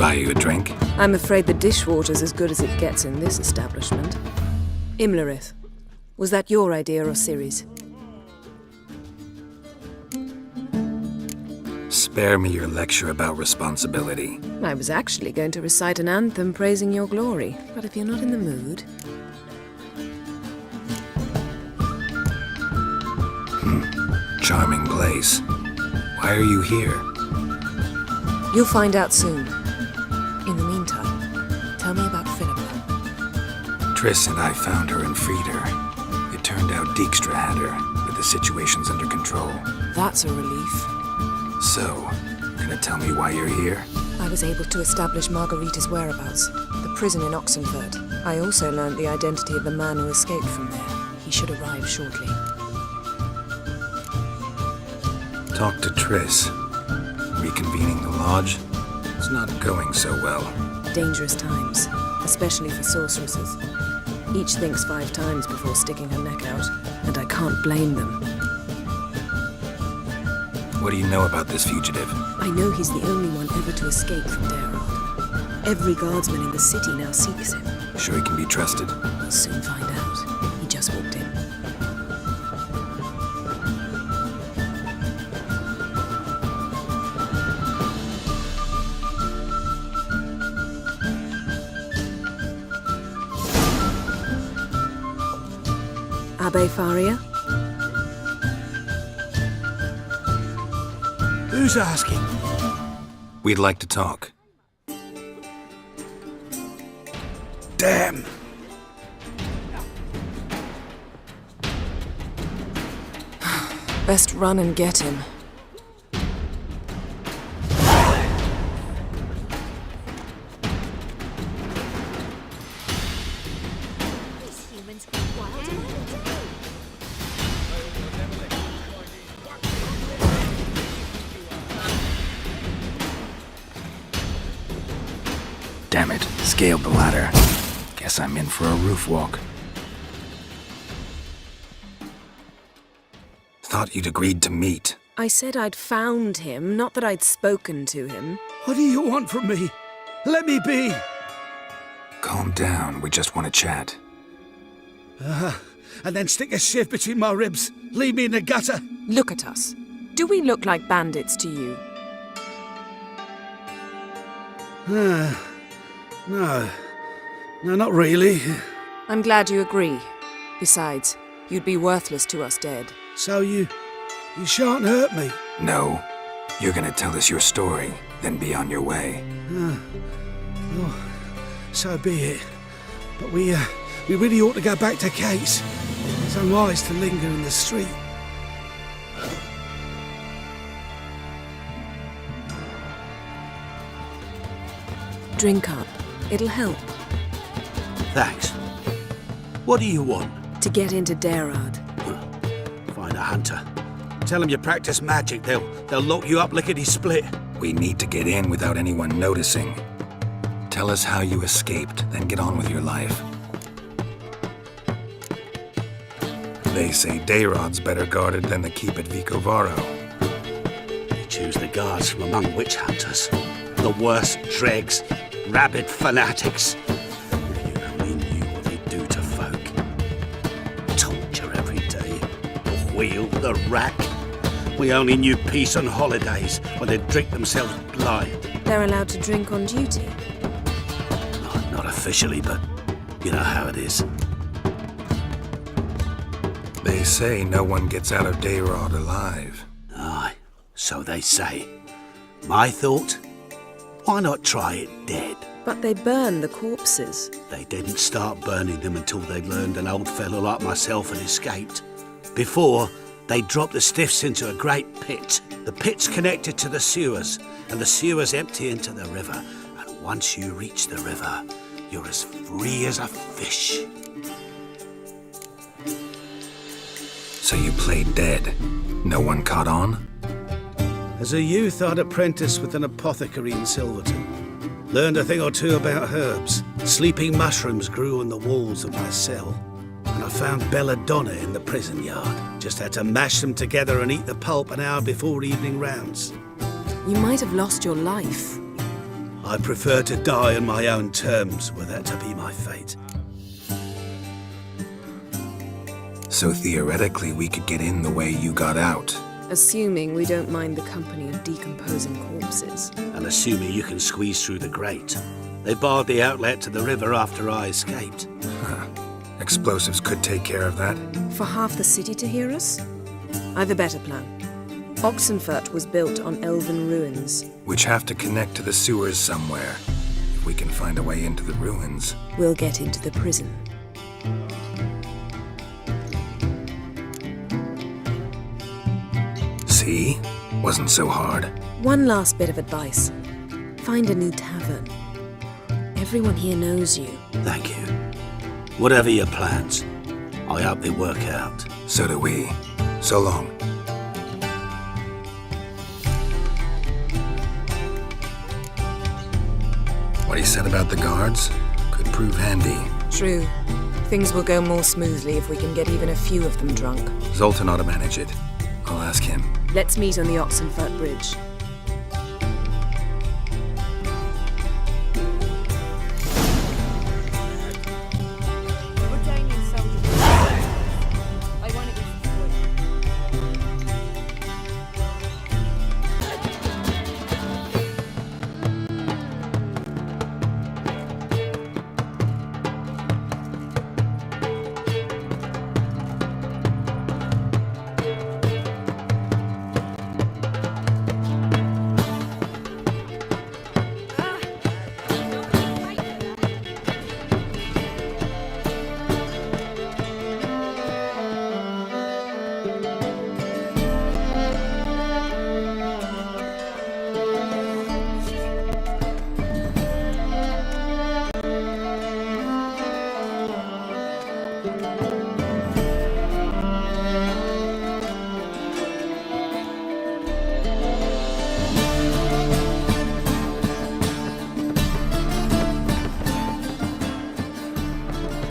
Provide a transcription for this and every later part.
buy you a drink? I'm afraid the dishwater's as good as it gets in this establishment. Imlerith, was that your idea or Ciri's? Spare me your lecture about responsibility. I was actually going to recite an anthem praising your glory, but if you're not in the mood... Charming place. Why are you here? You'll find out soon. In the meantime, tell me about Philippa. Triss and I found her and freed her. It turned out Dijkstra had her, but the situation's under control. That's a relief. So, gonna tell me why you're here? I was able to establish Margarita's whereabouts, the prison in Oxenfurt. I also learned the identity of the man who escaped from there. He should arrive shortly. Talk to Triss. Reconvening the lodge? It's not going so well. Dangerous times, especially for sorceresses. Each thinks 5 times before sticking her neck out, and I can't blame them. What do you know about this fugitive? I know he's the only one ever to escape from Daerard. Every guardsman in the city now seeks him. Sure he can be trusted? We'll soon find out. He just walked in. Abbe Faria? Who's asking? We'd like to talk. Damn! Best run and get him. Damn it, scaled the ladder. Guess I'm in for a roof walk. Thought you'd agreed to meet. I said I'd found him, not that I'd spoken to him. What do you want from me? Let me be! Calm down, we just want to chat. And then stick a sieve between my ribs. Leave me in the gutter. Look at us. Do we look like bandits to you? No, not really. I'm glad you agree. Besides, you'd be worthless to us dead. So you shan't hurt me. No. You're gonna tell us your story, then be on your way. So be it. But we really ought to go back to Kate's. It's unwise to linger in the street. Drink up. It'll help. Thanks. What do you want? To get into Daerard. Find a hunter. Tell them you practice magic. They'll lock you up lickety-split. We need to get in without anyone noticing. Tell us how you escaped, then get on with your life. They say Daerad's better guarded than the keep at Vicovaro. They choose the guards from among witch hunters. The worst dregs, rabid fanatics. If you only knew what they do to folk. Torture every day. The wheel, the rack. We only knew peace on holidays when they'd drink themselves blind. They're allowed to drink on duty. Not officially, but you know how it is. They say no one gets out of Daerard alive. Aye, so they say. My thought? Why not try it dead? But they burn the corpses. They didn't start burning them until they learned an old fellow like myself had escaped. Before, they dropped the stiffs into a great pit. The pit's connected to the sewers, and the sewers empty into the river. And once you reach the river, you're as free as a fish. So you played dead. No one caught on? As a youth, I'd apprenticed with an apothecary in Silverton. Learned a thing or two about herbs. Sleeping mushrooms grew on the walls of my cell. And I found belladonna in the prison yard. Just had to mash them together and eat the pulp an hour before evening rounds. You might have lost your life. I prefer to die on my own terms, were that to be my fate. So theoretically, we could get in the way you got out. Assuming we don't mind the company of decomposing corpses. And assuming you can squeeze through the grate. They barred the outlet to the river after I escaped. Explosives could take care of that. For half the city to hear us? I've a better plan. Oxenfurt was built on elven ruins. Which have to connect to the sewers somewhere. If we can find a way into the ruins. We'll get into the prison. See? Wasn't so hard. One last bit of advice. Find a new tavern. Everyone here knows you. Thank you. Whatever your plans, I hope they work out. So do we. So long. What he said about the guards could prove handy. True. Things will go more smoothly if we can get even a few of them drunk. Zoltan ought to manage it. I'll ask him. Let's meet on the Oxenfurt Bridge.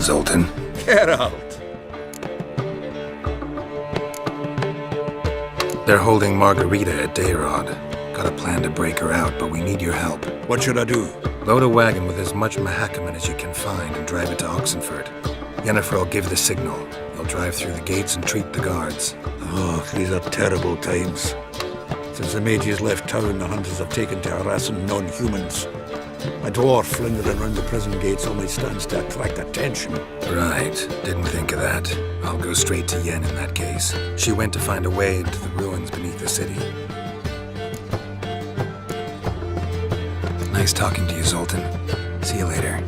Zoltan. Geralt! They're holding Margarita at Dayrod. Got a plan to break her out, but we need your help. What should I do? Load a wagon with as much Mahakaman as you can find and drive it to Oxenfurt. Yennefer will give the signal. They'll drive through the gates and treat the guards. Oh, these are terrible times. Since the mages left town, the hunters have taken to harassing non-humans. A dwarf lingering around the prison gates only stands to attract attention. Right. Didn't think of that. I'll go straight to Yen in that case. She went to find a way into the ruins beneath the city. Nice talking to you, Zoltan. See you later.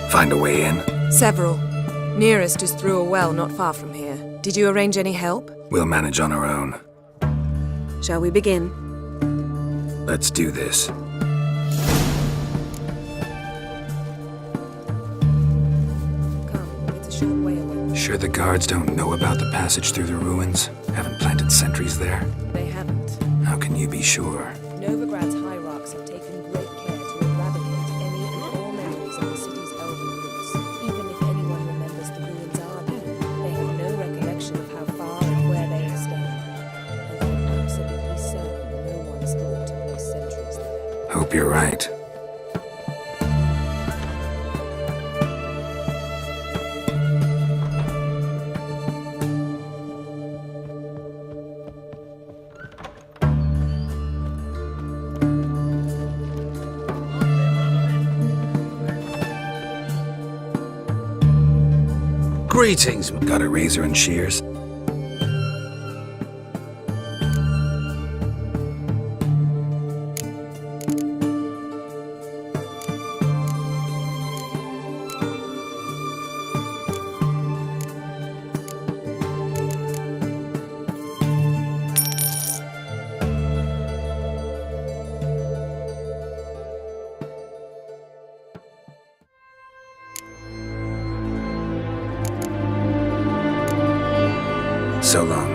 Find a way in? Several. Nearest is through a well not far from here. Did you arrange any help? We'll manage on our own. Shall we begin? Let's do this. Come, it's a short way away. Sure the guards don't know about the passage through the ruins? Haven't planted sentries there? They haven't. How can you be sure? Novigrad's hierarchs have taken great care to eradicate any and all memories of the city's elven roots. Even if anyone remembers the ruins are there, they have no recollection of how far and where they extend. And I'm absolutely certain no one's thought to place sentries there. Hope you're right. Greetings. Got a razor and shears? So long.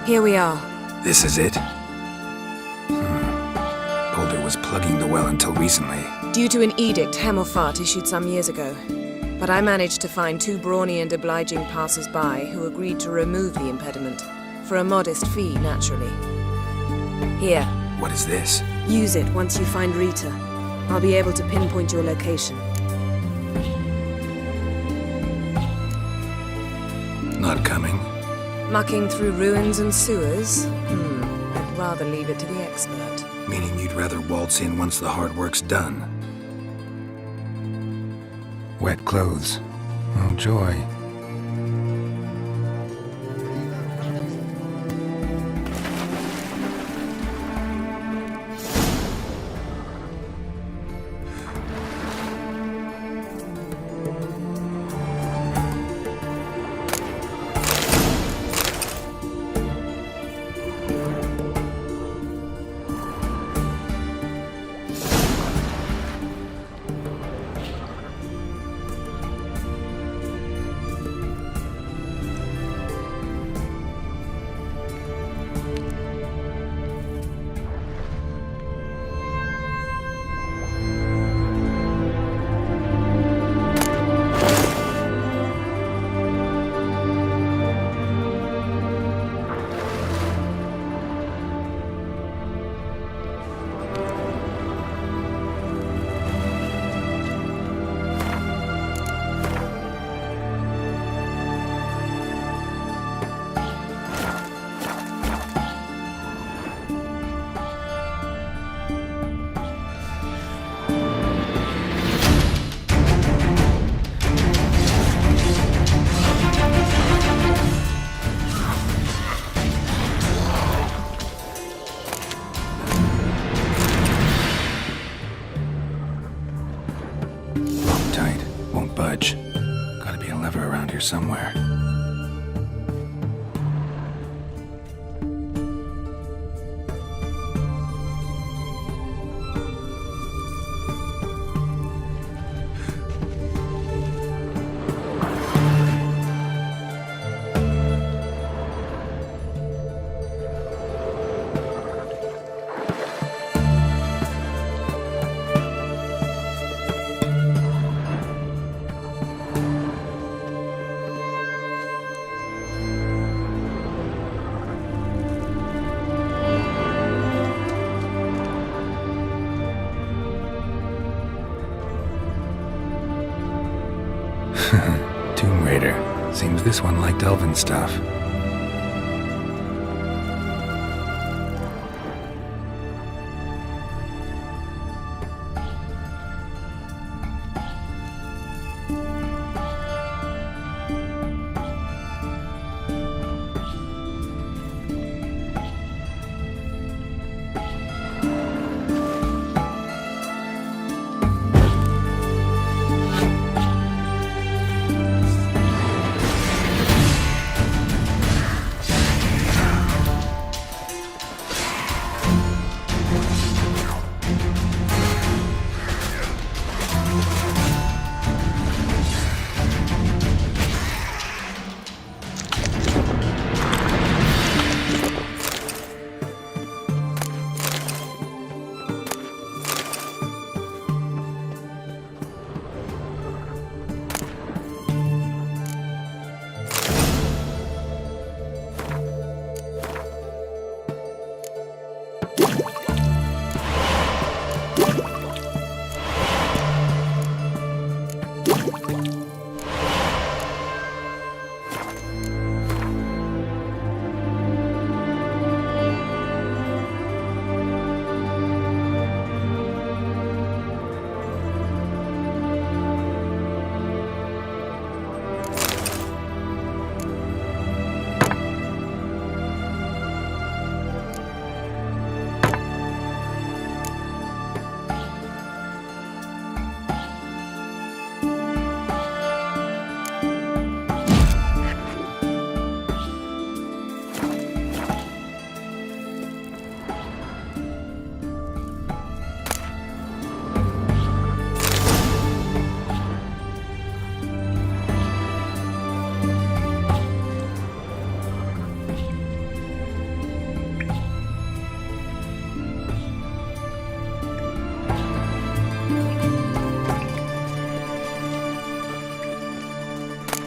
Here we are. This is it? Boulder was plugging the well until recently. Due to an edict Hemmelfart issued some years ago. But I managed to find two brawny and obliging passers-by who agreed to remove the impediment. For a modest fee, naturally. Here, What is this? use it once you find Rita. I'll be able to pinpoint your location. Not coming? Mucking through ruins and sewers? I'd rather leave it to the expert. Meaning you'd rather waltz in once the hard work's done. Wet clothes. Oh, joy. Tight. Won't budge. Gotta be a lever around here somewhere. Tomb Raider. Seems this one liked elven stuff.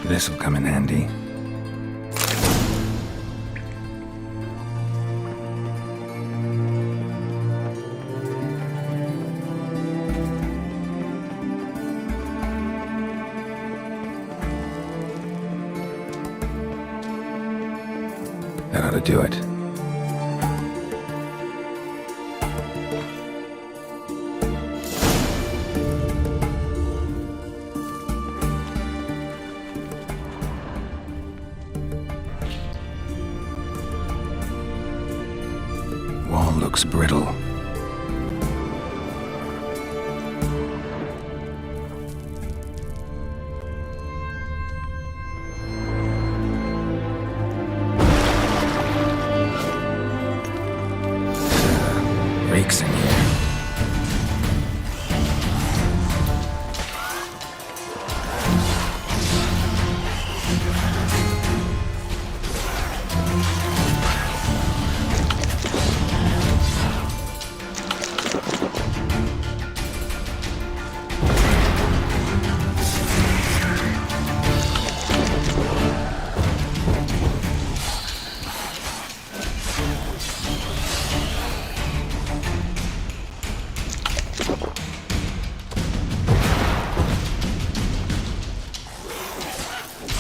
This'll come in handy. That ought to do it. Wall looks brittle. Reeks in here.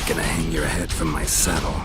Gonna hang your head from my saddle.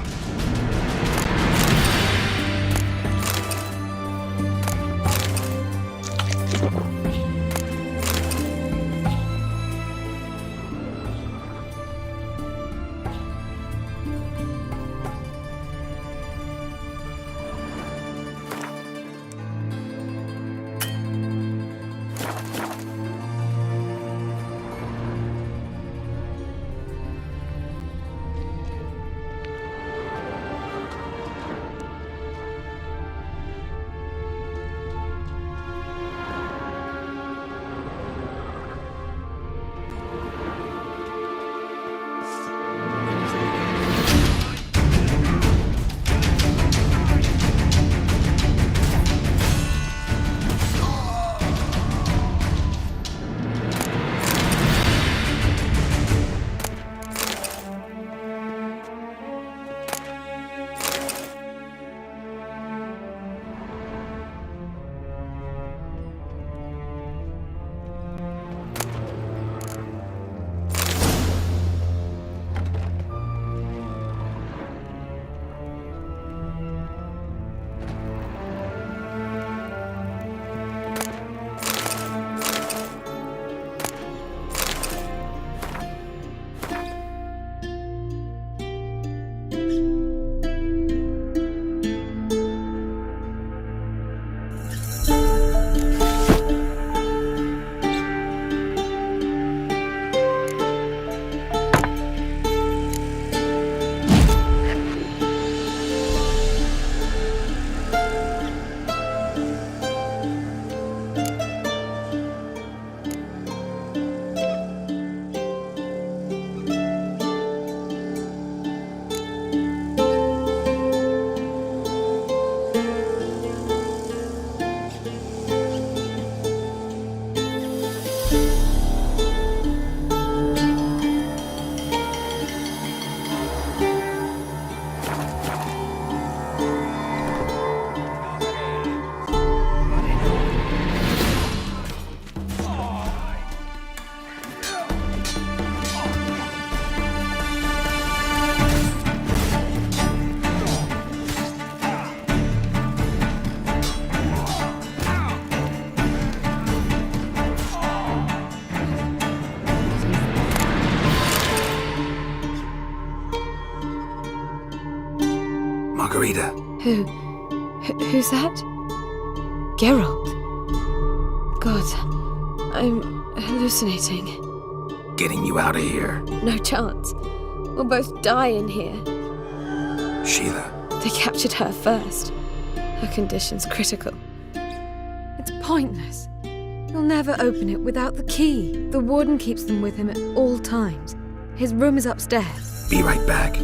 Margarita. Who's that? Geralt. God, I'm hallucinating. Getting you out of here. No chance. We'll both die in here. Sheila. They captured her first. Her condition's critical. It's pointless. He'll never open it without the key. The warden keeps them with him at all times. His room is upstairs. Be right back.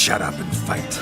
Shut up and fight.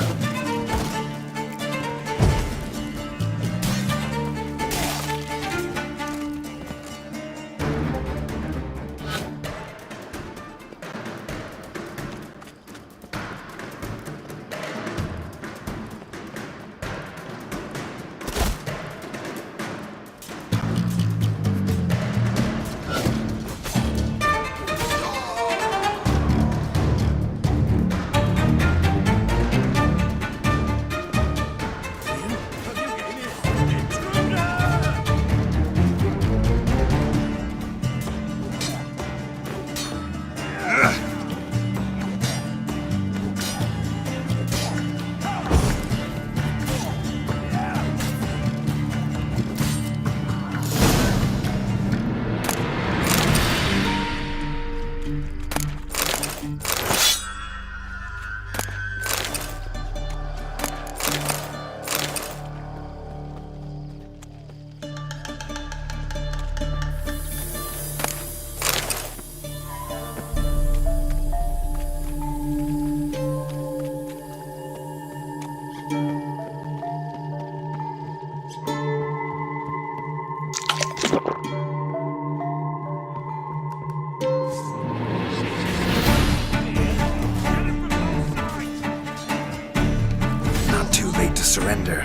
Surrender.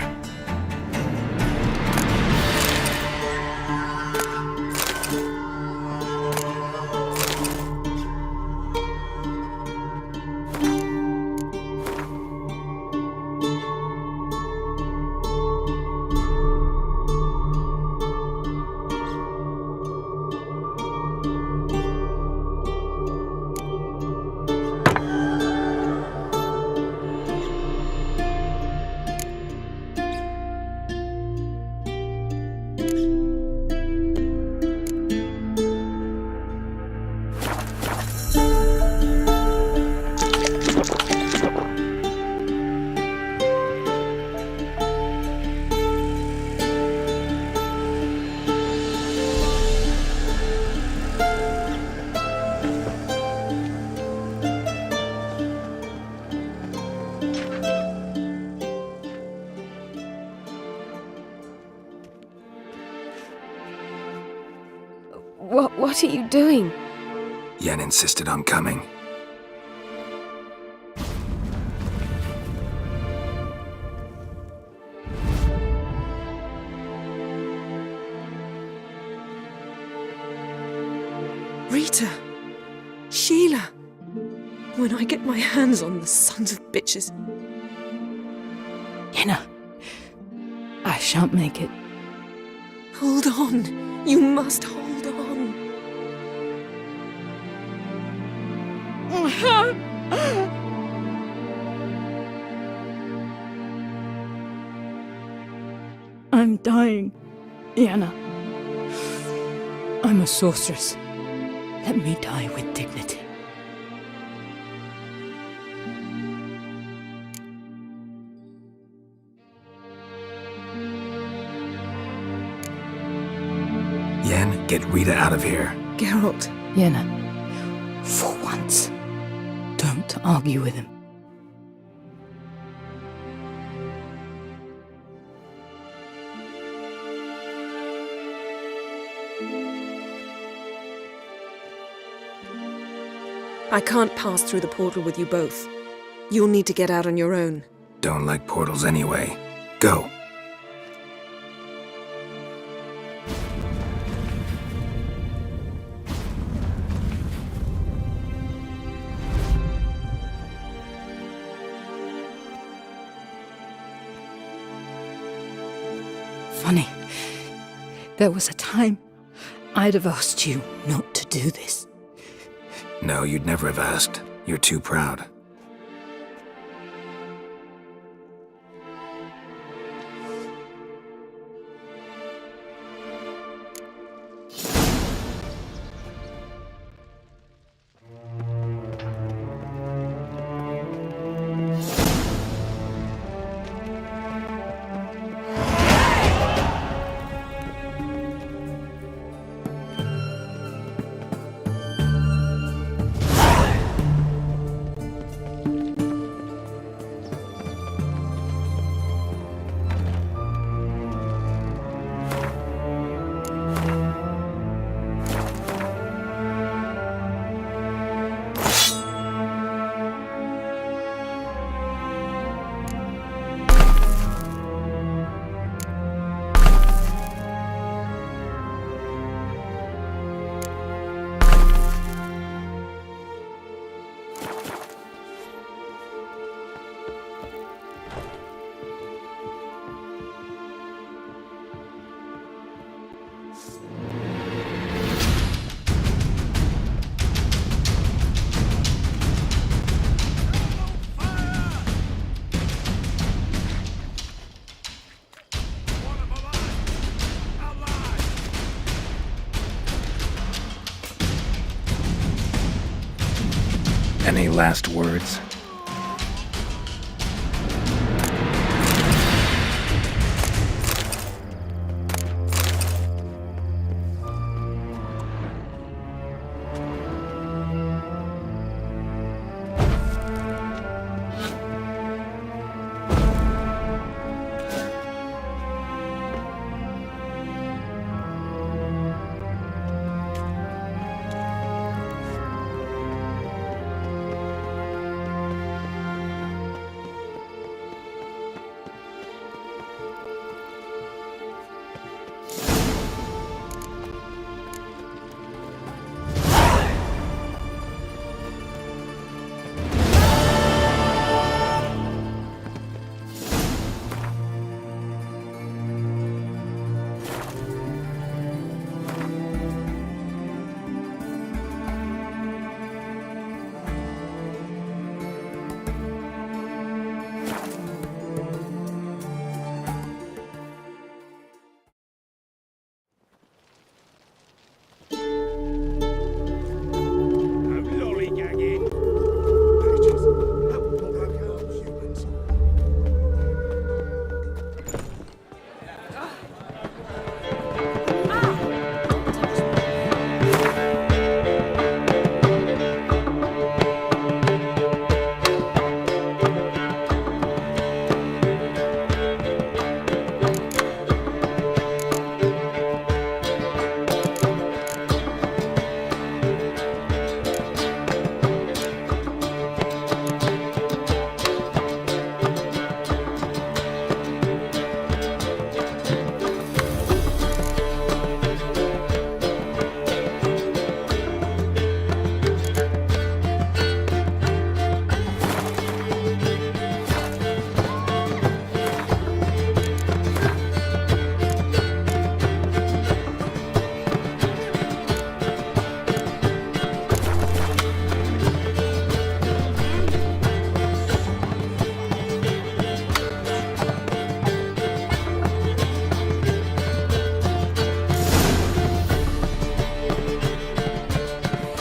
What are you doing? Yen insisted on coming. Rita! Sheila! When I get my hands on the sons of bitches. Yenna, I shan't make it. Hold on! You must hold on! I'm dying, Yenna. I'm a sorceress. Let me die with dignity. Yen, get Rita out of here. Geralt, Yenna, for once, don't argue with him. I can't pass through the portal with you both. You'll need to get out on your own. Don't like portals anyway. Go. Funny. There was a time I'd have asked you not to do this. No, you'd never have asked. You're too proud. Any last words?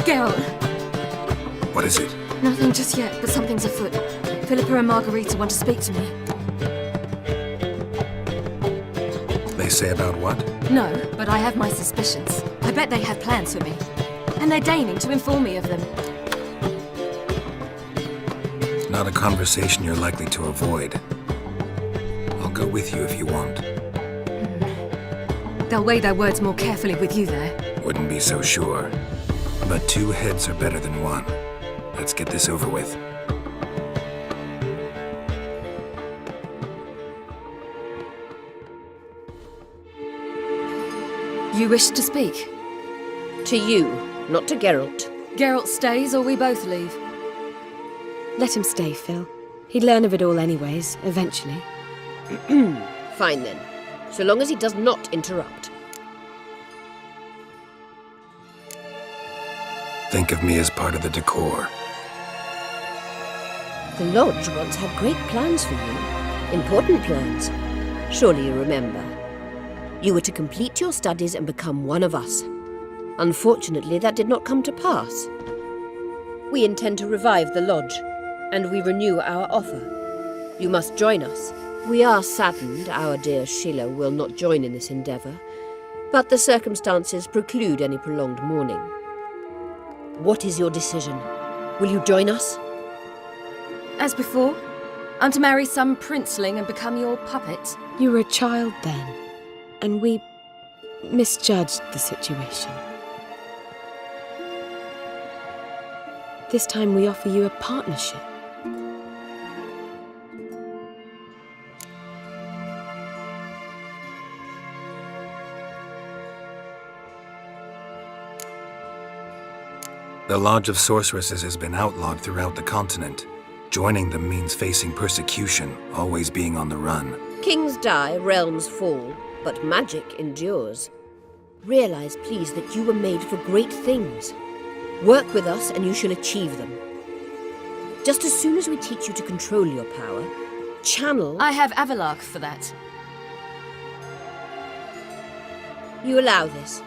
Geralt, What is it? nothing just yet, but something's afoot. Philippa and Margarita want to speak to me. They say about what? No, but I have my suspicions. I bet they have plans for me. And they're deigning to inform me of them. Not a conversation you're likely to avoid. I'll go with you if you want. They'll weigh their words more carefully with you there. Wouldn't be so sure. But two heads are better than one. Let's get this over with. You wish to speak? To you, not to Geralt. Geralt stays or we both leave? Let him stay, Phil. He'd learn of it all anyways, eventually. Fine then. So long as he does not interrupt. Think of me as part of the decor. The Lodge once had great plans for you. Important plans. Surely you remember. You were to complete your studies and become one of us. Unfortunately, that did not come to pass. We intend to revive the Lodge, and we renew our offer. You must join us. We are saddened our dear Sheila will not join in this endeavour, but the circumstances preclude any prolonged mourning. What is your decision? Will you join us? As before, I'm to marry some princeling and become your puppet. You were a child then, and we misjudged the situation. This time we offer you a partnership. The Lodge of Sorceresses has been outlawed throughout the continent. Joining them means facing persecution, always being on the run. Kings die, realms fall, but magic endures. Realize, please, that you were made for great things. Work with us and you shall achieve them. Just as soon as we teach you to control your power, channel... I have Avalark for that. You allow this.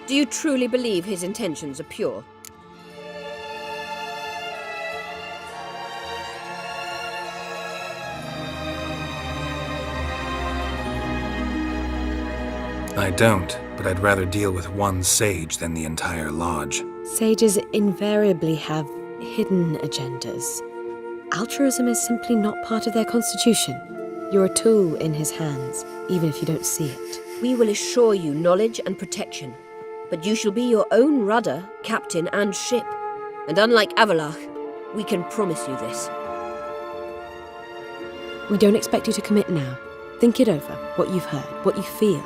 Do you truly believe his intentions are pure? I don't, but I'd rather deal with one sage than the entire lodge. Sages invariably have hidden agendas. Altruism is simply not part of their constitution. You're a tool in his hands, even if you don't see it. We will assure you knowledge and protection, but you shall be your own rudder, captain, and ship. And unlike Avalach, we can promise you this. We don't expect you to commit now. Think it over, what you've heard, what you feel.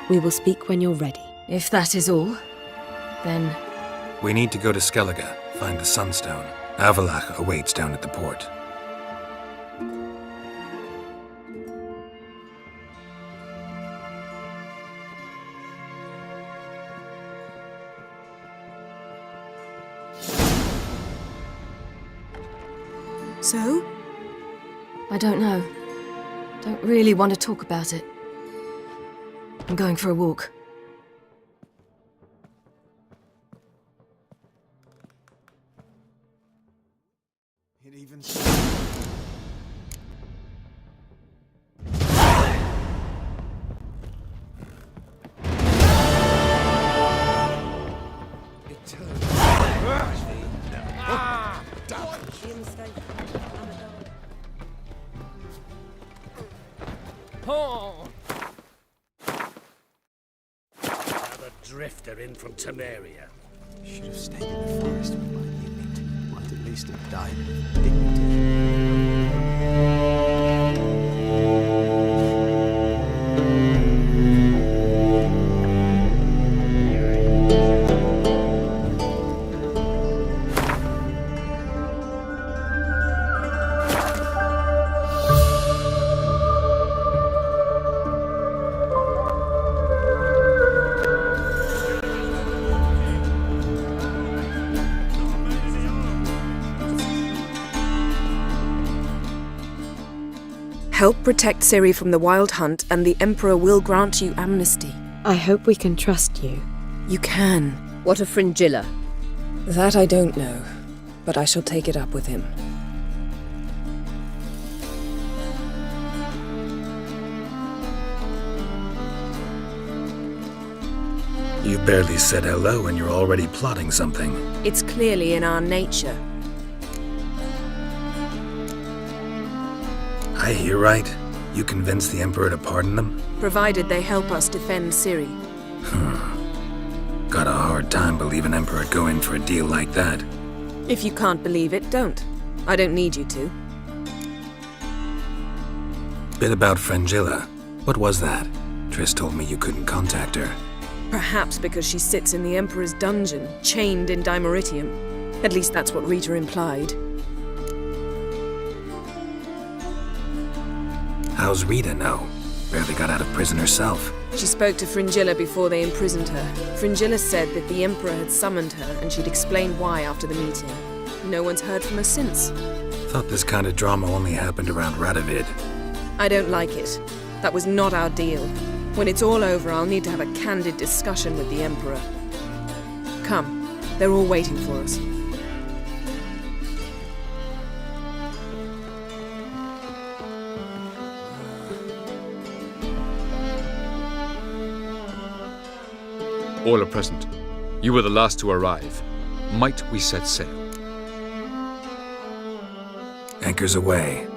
We will speak when you're ready. If that is all, then We need to go to Skellige, find the Sunstone. Avalach awaits down at the port. So? I don't know. Don't really want to talk about it. I'm going for a walk. It even... Another drifter in from Temeria. Should have stayed in the forest with my unit. Might at least have died with dignity. Help protect Ciri from the Wild Hunt, and the Emperor will grant you amnesty. I hope we can trust you. You can. What of Fringilla? That I don't know, but I shall take it up with him. You barely said hello and you're already plotting something. It's clearly in our nature. I hear right? You convinced the Emperor to pardon them? Provided they help us defend Ciri. Got a hard time believing Emperor'd go in for a deal like that. If you can't believe it, don't. I don't need you to. Bit about Fringilla. What was that? Triss told me you couldn't contact her. Perhaps because she sits in the Emperor's dungeon, chained in Dimeritium. At least that's what Rita implied. How's Rita know? Barely got out of prison herself. She spoke to Fringilla before they imprisoned her. Fringilla said that the Emperor had summoned her and she'd explained why after the meeting. No one's heard from her since. Thought this kind of drama only happened around Radovid. I don't like it. That was not our deal. When it's all over, I'll need to have a candid discussion with the Emperor. Come, they're all waiting for us. All are present. You were the last to arrive. Might we set sail? Anchors away.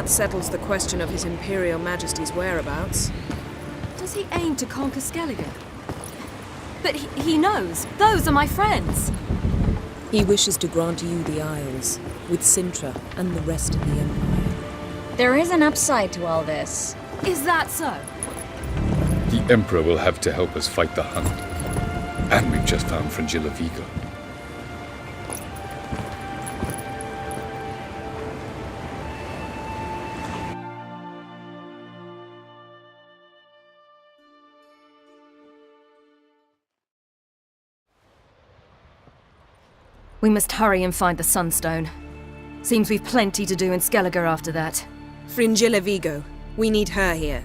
that settles the question of His Imperial Majesty's whereabouts. Does he aim to conquer Skellige? But he knows. Those are my friends. He wishes to grant you the Isles, with Sintra and the rest of the Empire. There is an upside to all this. Is that so? The Emperor will have to help us fight the Hunt. And we've just found Fringilla Vigo. We must hurry and find the Sunstone. Seems we've plenty to do in Skellige after that. Fringilla Vigo. We need her here.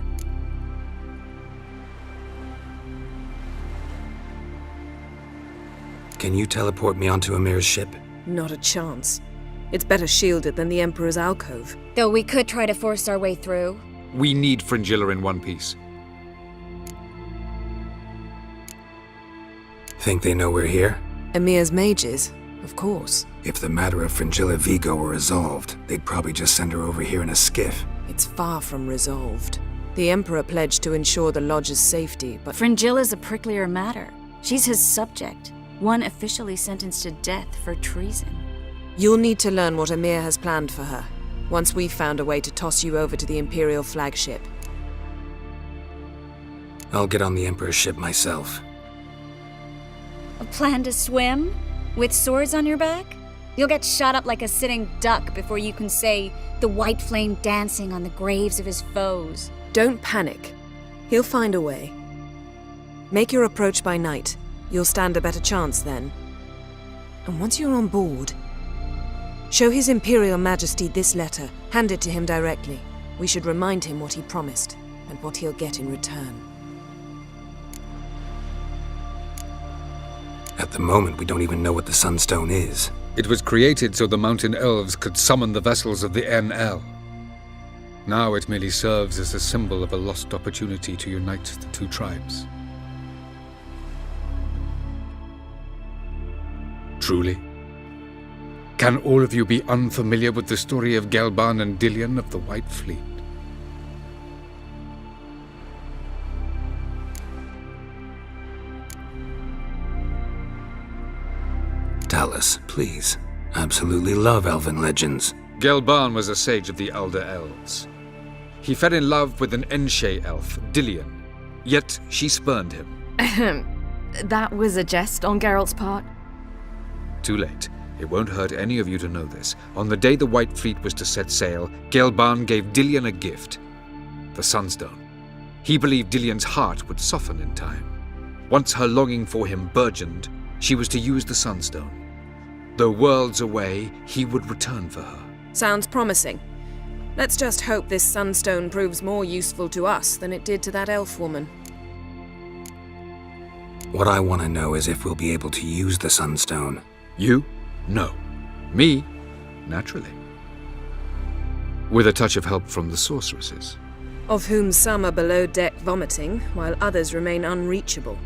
Can you teleport me onto Amir's ship? Not a chance. It's better shielded than the Emperor's alcove. Though we could try to force our way through. We need Fringilla in one piece. Think they know we're here? Amir's mages, of course. If the matter of Fringilla Vigo were resolved, they'd probably just send her over here in a skiff. It's far from resolved. The Emperor pledged to ensure the Lodge's safety, but Fringilla's a pricklier matter. She's his subject, one officially sentenced to death for treason. you'll need to learn what Amir has planned for her, once we've found a way to toss you over to the Imperial flagship. I'll get on the Emperor's ship myself. A plan to swim? With swords on your back? You'll get shot up like a sitting duck before you can say the white flame dancing on the graves of his foes. Don't panic. He'll find a way. Make your approach by night. You'll stand a better chance then. And once you're on board, show His Imperial Majesty this letter. Hand it to him directly. We should remind him what he promised, and what he'll get in return. At the moment, we don't even know what the Sunstone is. It was created so the Mountain Elves could summon the vessels of the NL. Now it merely serves as a symbol of a lost opportunity to unite the two tribes. Truly? Can all of you be unfamiliar with the story of Gelban and Dillion of the White Fleet? Tell us, please. Absolutely love elven legends. Gelban was a sage of the Elder Elves. He fell in love with an Enshe elf, Dillion, yet she spurned him. That was a jest on Geralt's part? Too late. It won't hurt any of you to know this. On the day the White Fleet was to set sail, Gelban gave Dillion a gift. The Sunstone. He believed Dillion's heart would soften in time. Once her longing for him burgeoned, she was to use the Sunstone. Though worlds away, he would return for her. Sounds promising. Let's just hope this Sunstone proves more useful to us than it did to that elf woman. What I want to know is if we'll be able to use the Sunstone. You? No. Me? Naturally. With a touch of help from the sorceresses. Of whom some are below deck vomiting, while others remain unreachable.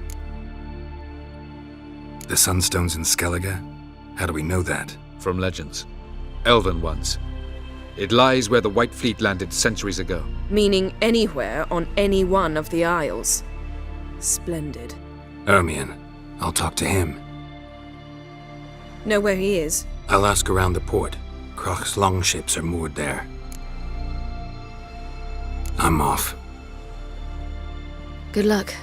The Sunstone's in Skellige? How do we know that? From legends. Elven ones. It lies where the White Fleet landed centuries ago. Meaning anywhere on any one of the Isles. Splendid. Ermion. I'll talk to him. Know where he is? I'll ask around the port. Croc's longships are moored there. I'm off. Good luck.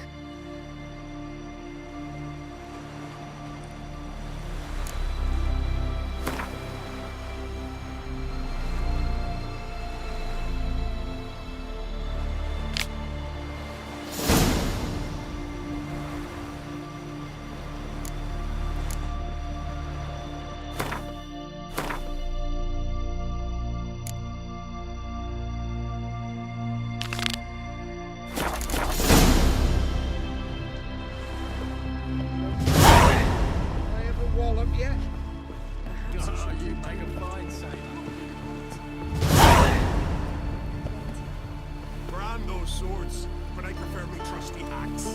Brand those swords, but I prefer me trusty axe.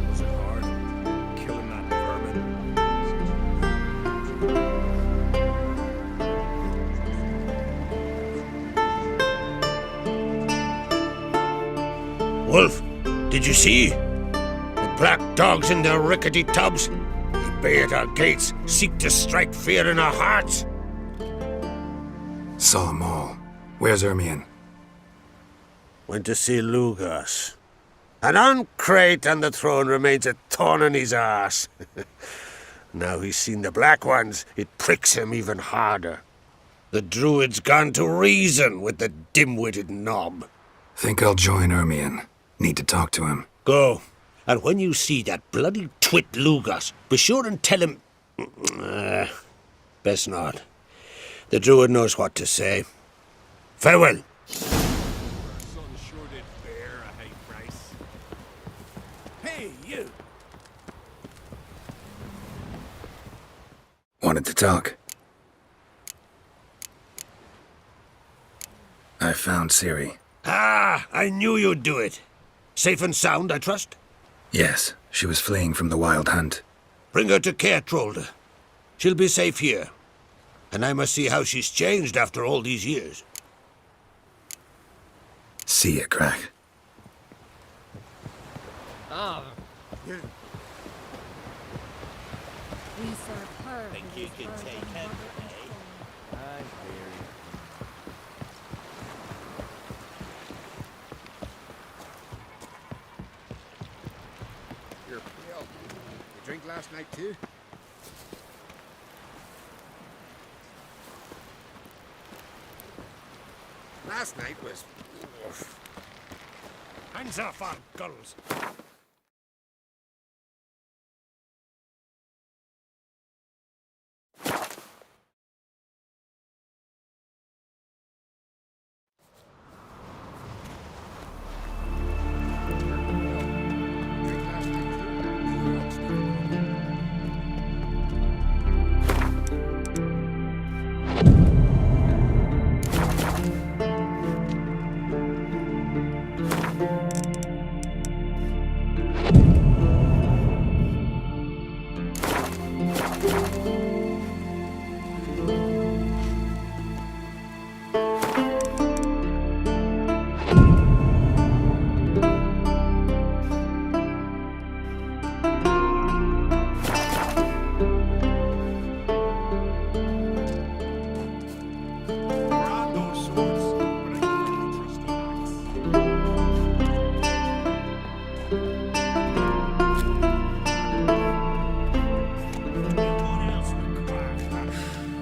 Was it hard? Killing that vermin? Did you see? The black dogs in their rickety tubs. They bay at our gates, seek to strike fear in our hearts. Saw 'em all. Where's Ermion? Went to see Lugas. And Ancrate on the throne remains a thorn in his arse. Now he's seen the Black Ones, it pricks him even harder. The Druid's gone to reason with the dim-witted knob. Think I'll join Ermion. Need to talk to him. Go. And when you see that bloody twit Lugas, be sure and tell him... best not. The Druid knows what to say. Farewell. Hey, you! Wanted to talk. I found Ciri. Ah, I knew you'd do it. Safe and sound, I trust? Yes, she was fleeing from the Wild Hunt. Bring her to Caertrolde. She'll be safe here. And I must see how she's changed after all these years. See ya, Crack. Think you can take him, eh? You're pale. You drink last night, too? Last night was... Hands off our gulls.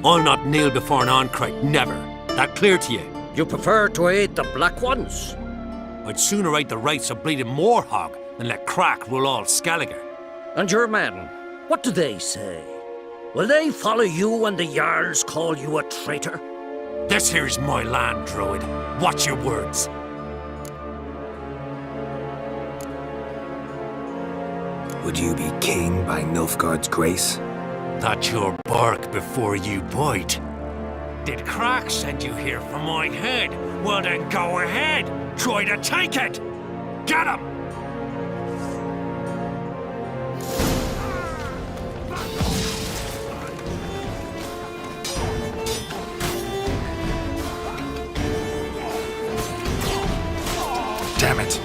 I'll not kneel before an Ancrate, never. That clear to you? You prefer to aid the Black Ones? I'd sooner aid the rights of bleeding Morhog than let Crack rule all Skellige. And your men, what do they say? Will they follow you when the Jarls call you a traitor? This here's my land, Druid. Watch your words. Would you be king by Nilfgaard's grace? That's your bark before you bite. Did Crack send you here for my head? Well then go ahead. Try to take it. Get him! Damn it.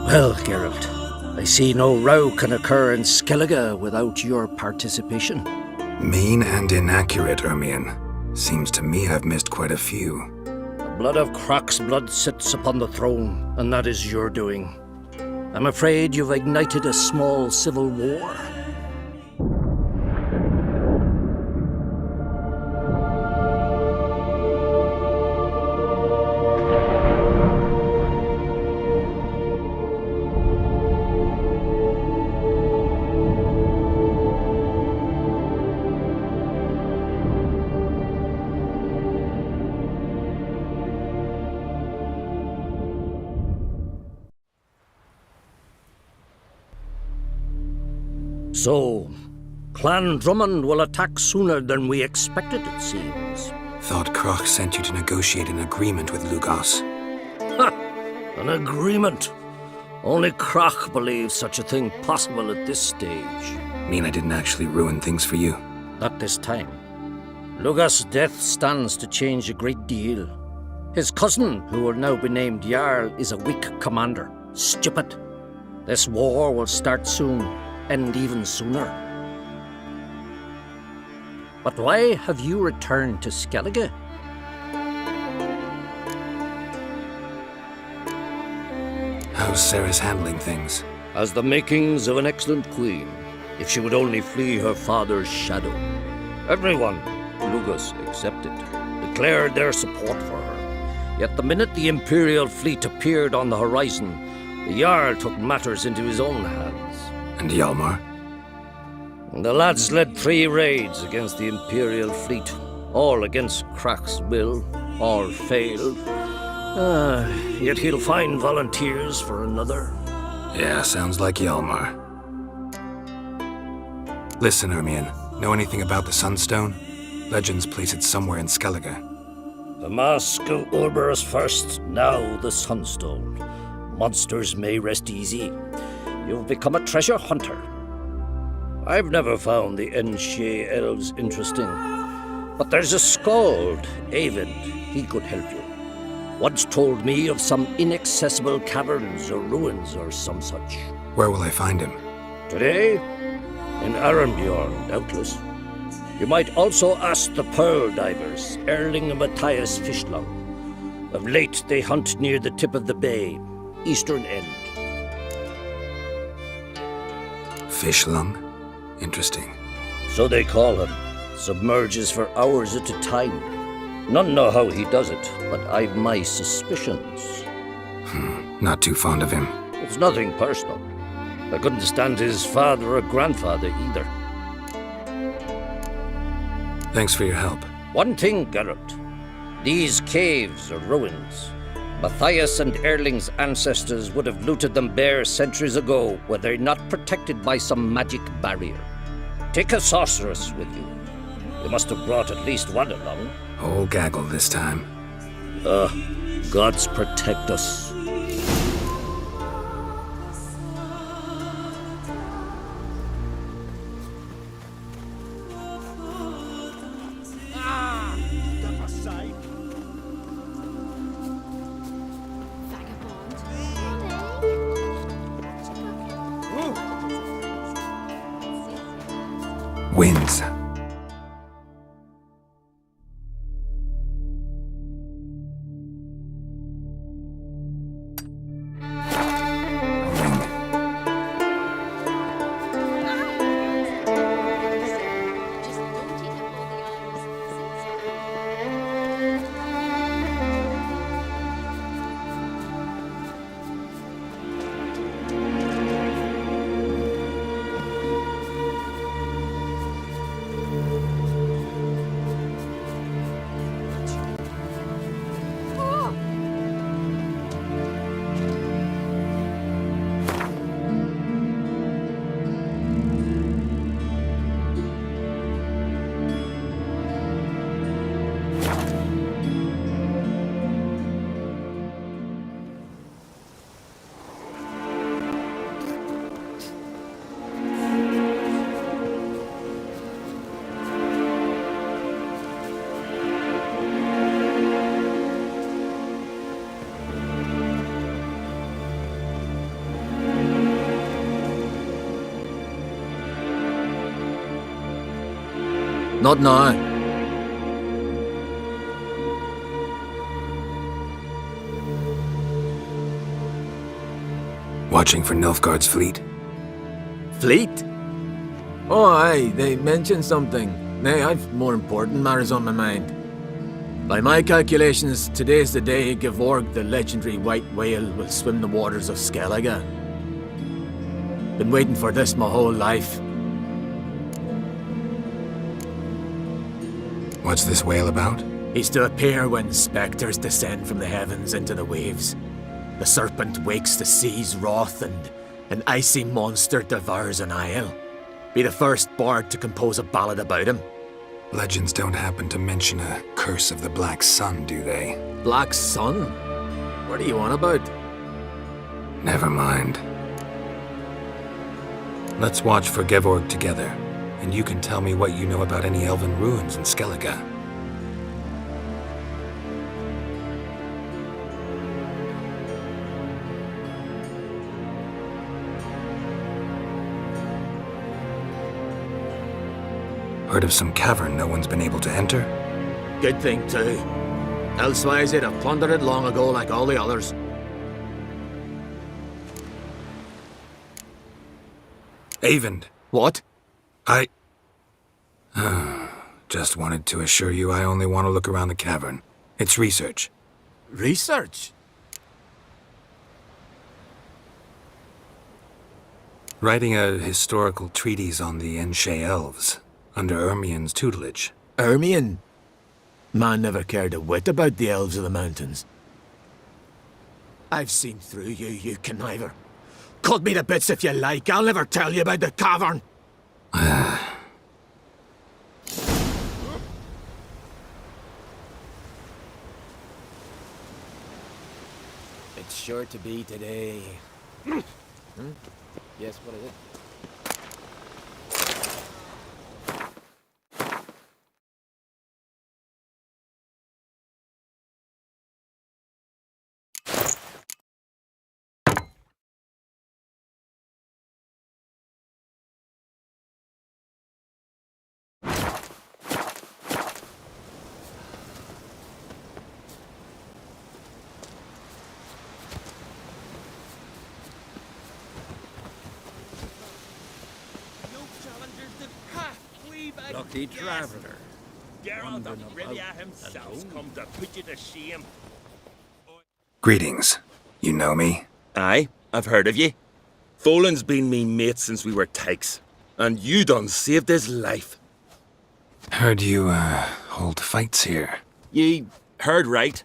Well, Geralt, I see no row can occur in Skellige without your participation. Mean and inaccurate, Ermion. Seems to me I've missed quite a few. The blood of Croc's blood sits upon the throne, and that is your doing. I'm afraid you've ignited a small civil war. So, Clan Drummond will attack sooner than we expected, it seems. Thought Croc sent you to negotiate an agreement with Lugos. Ha! An agreement? Only Croc believes such a thing possible at this stage. Mean I didn't actually ruin things for you? Not this time. Lugos' death stands to change a great deal. His cousin, who will now be named Jarl, is a weak commander. Stupid. This war will start soon. And even sooner. But why have you returned to Skellige? How's Sarah's handling things? Has the makings of an excellent queen, if she would only flee her father's shadow. Everyone, Lugos excepted, declared their support for her. Yet the minute the Imperial fleet appeared on the horizon, the Jarl took matters into his own hands. And Hjalmar? The lads led 3 raids against the Imperial fleet, all against Croc's will. All failed. Yet he'll find volunteers for another. Yeah, sounds like Hjalmar. Listen, Ermion, know anything about the Sunstone? Legends place it somewhere in Skellige. The Mask of Uberus first, now the Sunstone. Monsters may rest easy. You've become a treasure hunter. I've never found the Enshe elves interesting. But there's a skald, Eyvind. He could help you. Once told me of some inaccessible caverns or ruins or some such. Where will I find him? Today? In Arnbjorn, doubtless. You might also ask the Pearl Divers, Erling and Matthias Fishlung. Of late, they hunt near the tip of the bay, eastern end. Fishlung? Interesting. So they call him. Submerges for hours at a time. None know how he does it, but I've my suspicions. Not too fond of him. It's nothing personal. I couldn't stand his father or grandfather either. Thanks for your help. One thing, Geralt. These caves are ruins. Matthias and Erling's ancestors would have looted them bare centuries ago were they not protected by some magic barrier. Take a sorceress with you. You must have brought at least one along. Whole gaggle this time. Gods protect us. Wins. Not now. Watching for Nilfgaard's fleet? Fleet? Oh, aye, they mentioned something. Nay, I've more important matters on my mind. By my calculations, today's the day Gevorg, the legendary white whale, will swim the waters of Skellige. Been waiting for this my whole life. What's this whale about? He's to appear when spectres descend from the heavens into the waves. The serpent wakes the sea's wrath, and an icy monster devours an isle. Be the first bard to compose a ballad about him. Legends don't happen to mention a curse of the Black Sun, do they? Black Sun? What are you on about? Never mind. Let's watch for Gevorg together, and you can tell me what you know about any elven ruins in Skellige. Heard of some cavern no one's been able to enter? Good thing, too. Elsewise, they'd have plundered it long ago like all the others. Eyvind. What? I... Just wanted to assure you I only want to look around the cavern. It's research. Research? Writing a historical treatise on the Enshe elves, under Ermien's tutelage. Ermien? Man never cared a whit about the elves of the mountains. I've seen through you, you conniver. Cut me to bits if you like, I'll never tell you about the cavern. It's sure to be today. Yes, what is it? Lucky traveller. Geralt of Rivia himself's come to put you to shame. Greetings. You know me? Aye, I've heard of ye. Folan's been me mate since we were tykes, and you done saved his life. Heard you, hold fights here. Ye heard right.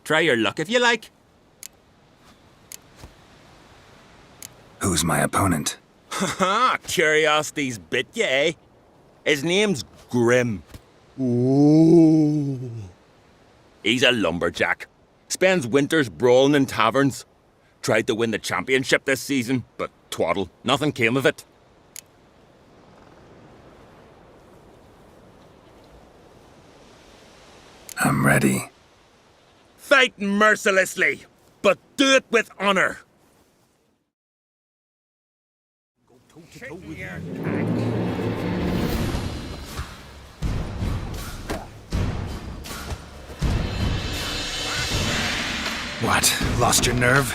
Try your luck if you like. Who's my opponent? Haha, curiosity's bit ye, eh? His name's Grim. Ooh. He's a lumberjack. Spends winters brawling in taverns. Tried to win the championship this season, but twaddle, nothing came of it. I'm ready. Fight mercilessly, but do it with honor. Go toe-to-toe with you. What? Lost your nerve?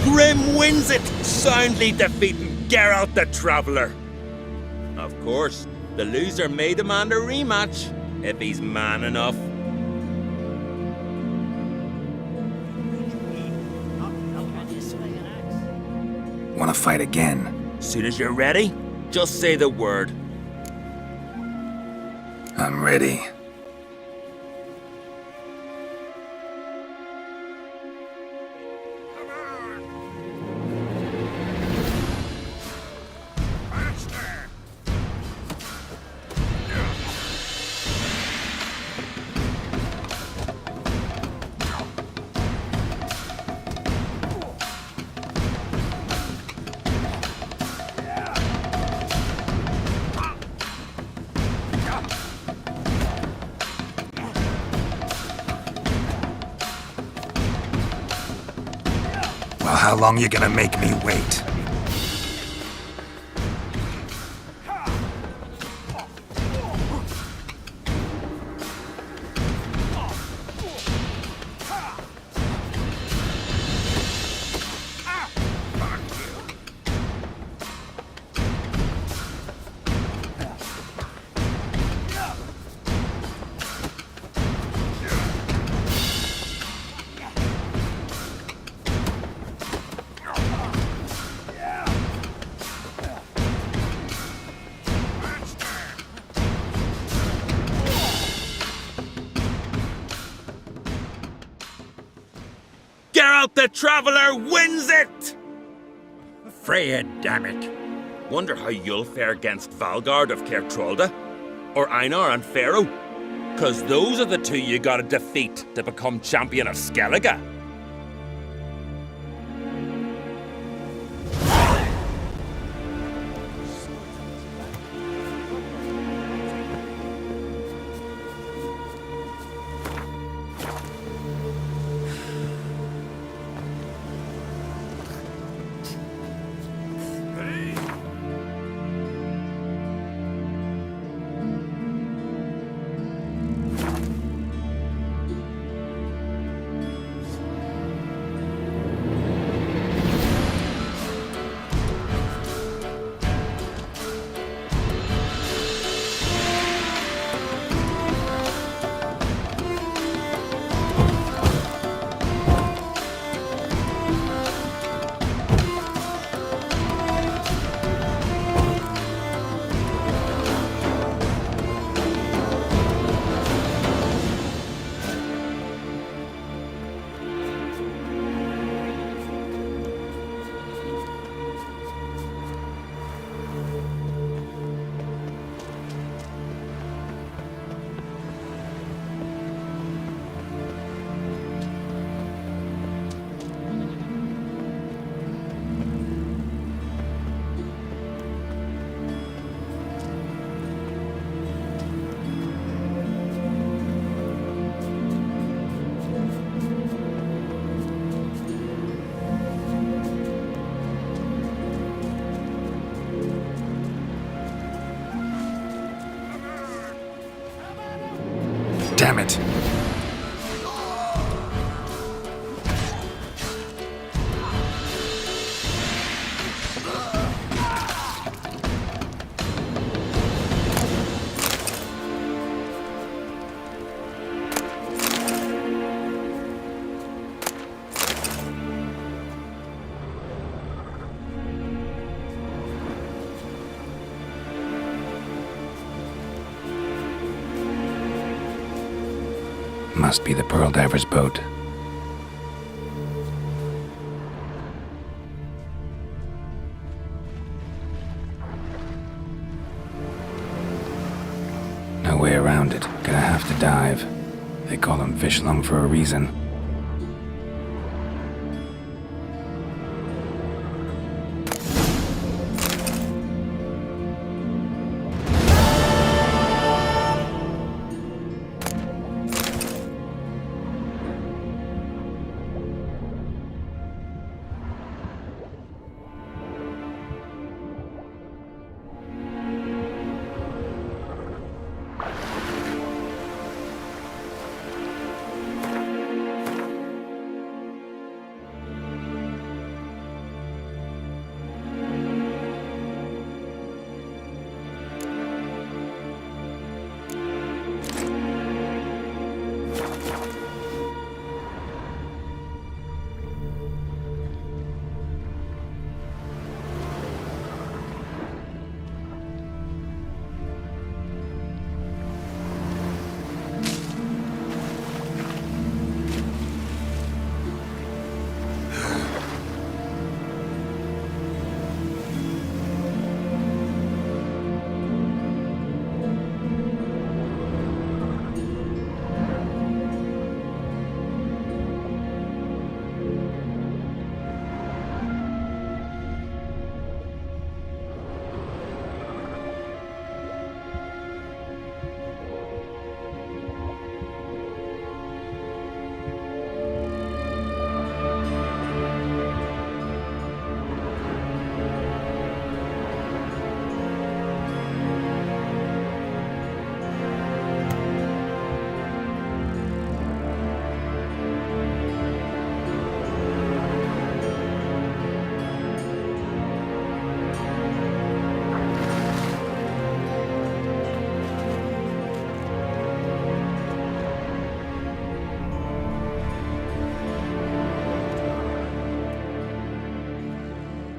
Grim wins it, soundly defeating Geralt the Traveller. Of course, the loser may demand a rematch, if he's man enough. Want to fight again? Soon as you're ready, just say the word. I'm ready. how long you gonna make me wait? Geralt the Traveler wins it! Freya, damn it. Wonder how you'll fare against Valgard of Caer Trolda? Or Einar and Pharaoh? 'Cause those are the two you gotta defeat to become champion of Skellige. Damn it! Must be the Pearl Diver's boat. No way around it. Gonna have to dive. They call them fish lung for a reason.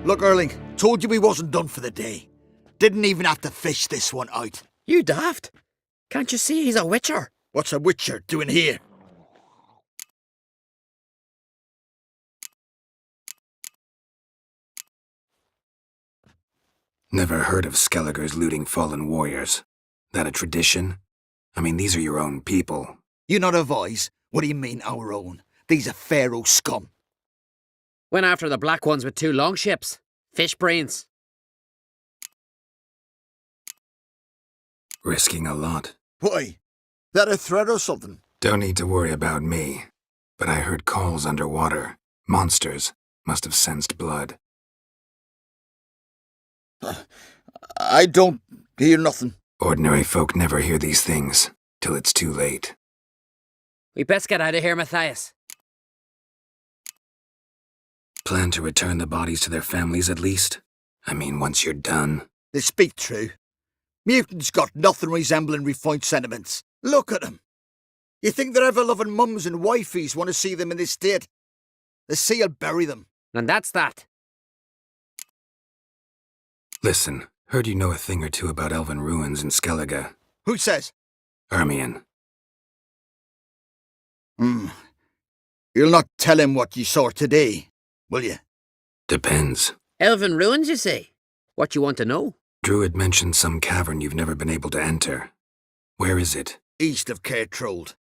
Look, Erling, told you we wasn't done for the day. Didn't even have to fish this one out. You daft? Can't you see he's a witcher? What's a witcher doing here? Never heard of Skelliger's looting fallen warriors. That a tradition? I mean, these are your own people. You not advise? What do you mean, our own? These are Pharaoh scum. Went after the black ones with 2 longships. Fish brains. Risking a lot. Why? That a threat or something? Don't need to worry about me. But I heard calls underwater. Monsters must have sensed blood. I don't hear nothing. Ordinary folk never hear these things till it's too late. We best get out of here, Matthias. Plan to return the bodies to their families at least? I mean, once you're done. They speak true. Mutants got nothing resembling refined sentiments. Look at them. You think their ever-loving mums and wifeys want to see them in this state? The sea'll bury them. And that's that. Listen, heard you know a thing or two about elven ruins in Skellige. Who says? Ermion. You'll not tell him what you saw today, will you? Depends. Elven ruins, you say? What you want to know? Druid mentioned some cavern you've never been able to enter. Where is it? East of Cairtrold.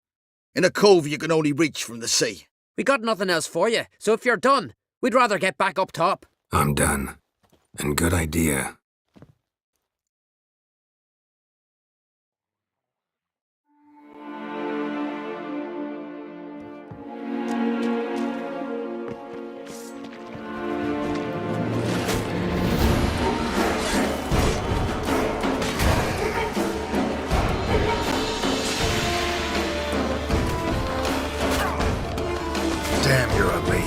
In a cove you can only reach from the sea. We got nothing else for you, so if you're done, we'd rather get back up top. I'm done. And good idea. Damn, you're ugly.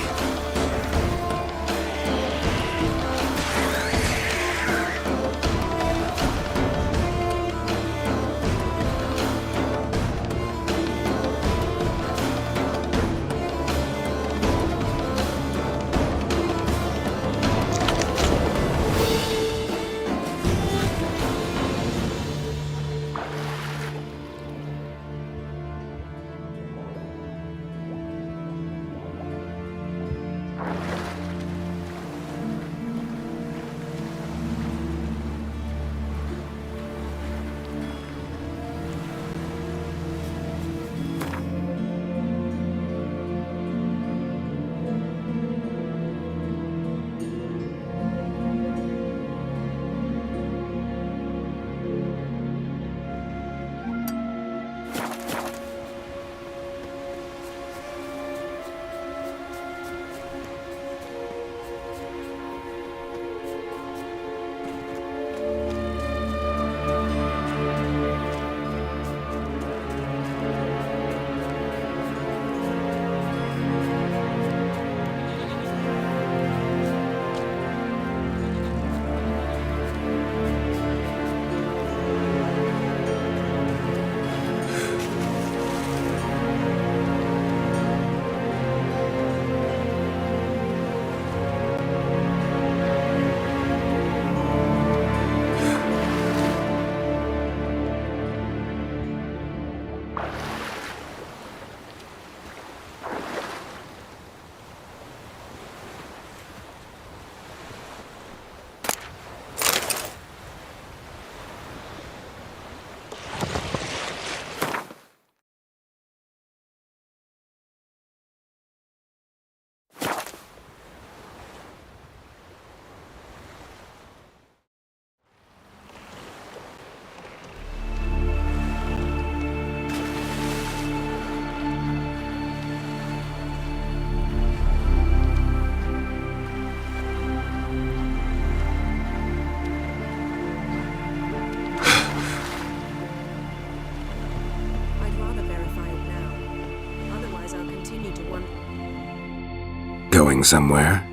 Going somewhere?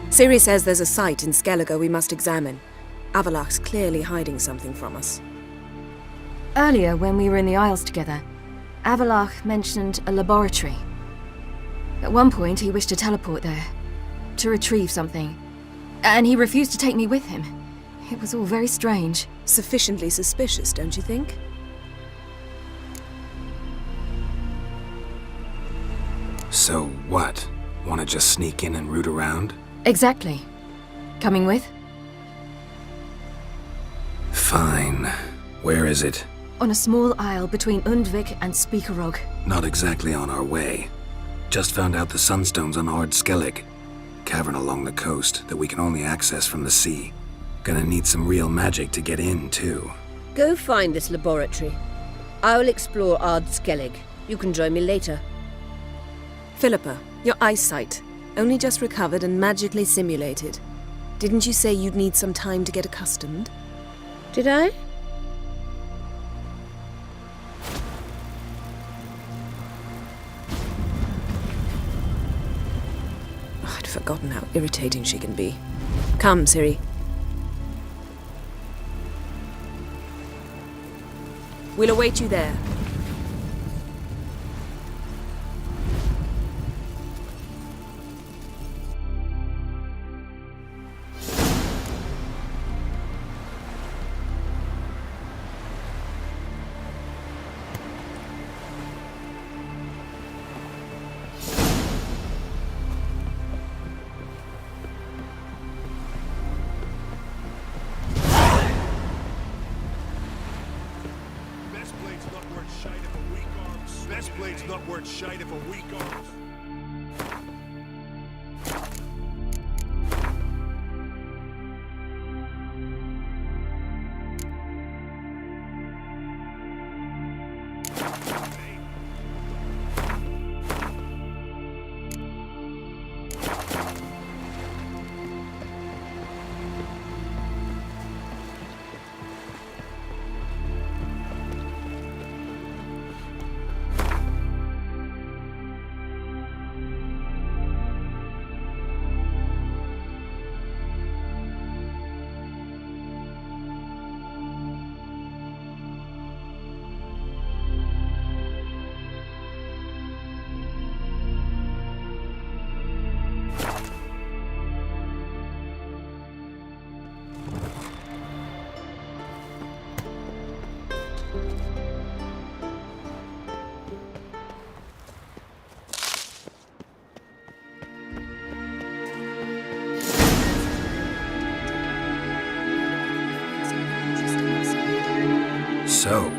Ciri says there's a site in Skellige we must examine. Avallac'h's clearly hiding something from us. Earlier, when we were in the Isles together, Avallac'h mentioned a laboratory. At one point, he wished to teleport there, to retrieve something. And he refused to take me with him. It was all very strange. Sufficiently suspicious, don't you think? So what? Want to just sneak in and root around? Exactly. Coming with? Fine. Where is it? On a small isle between Undvik and Speakerog. Not exactly on our way. Just found out the Sunstone's on Ard Skellig. Cavern along the coast that we can only access from the sea. Gonna need some real magic to get in, too. Go find this laboratory. I will explore Ard Skellig. You can join me later. Philippa, your eyesight. Only just recovered and magically simulated. Didn't you say you'd need some time to get accustomed? Did I? I'd forgotten how irritating she can be. Come, Ciri. We'll await you there. Best blade's not worth shite of a weak arm. So,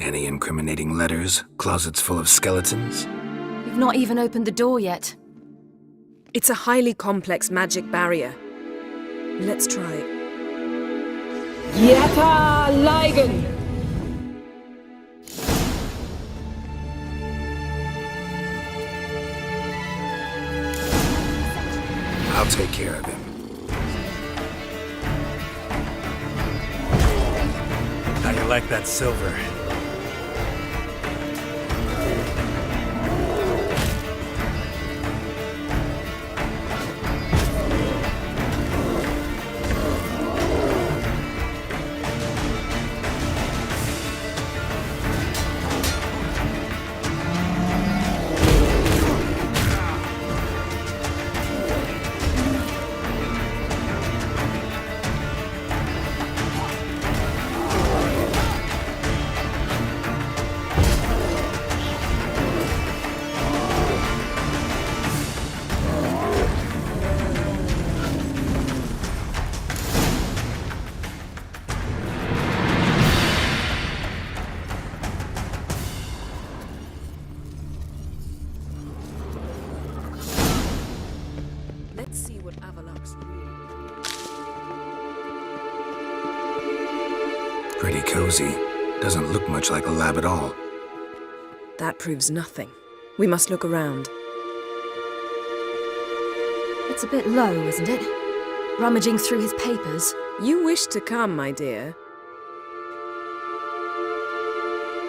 any incriminating letters? Closets full of skeletons? We've not even opened the door yet. It's a highly complex magic barrier. Let's try. Yeta Ligen! I'll take care of him. How you like that silver? Let's see what Avalox really... Pretty cozy. Doesn't look much like a lab at all. That proves nothing. We must look around. It's a bit low, isn't it? Rummaging through his papers. You wish to come, my dear.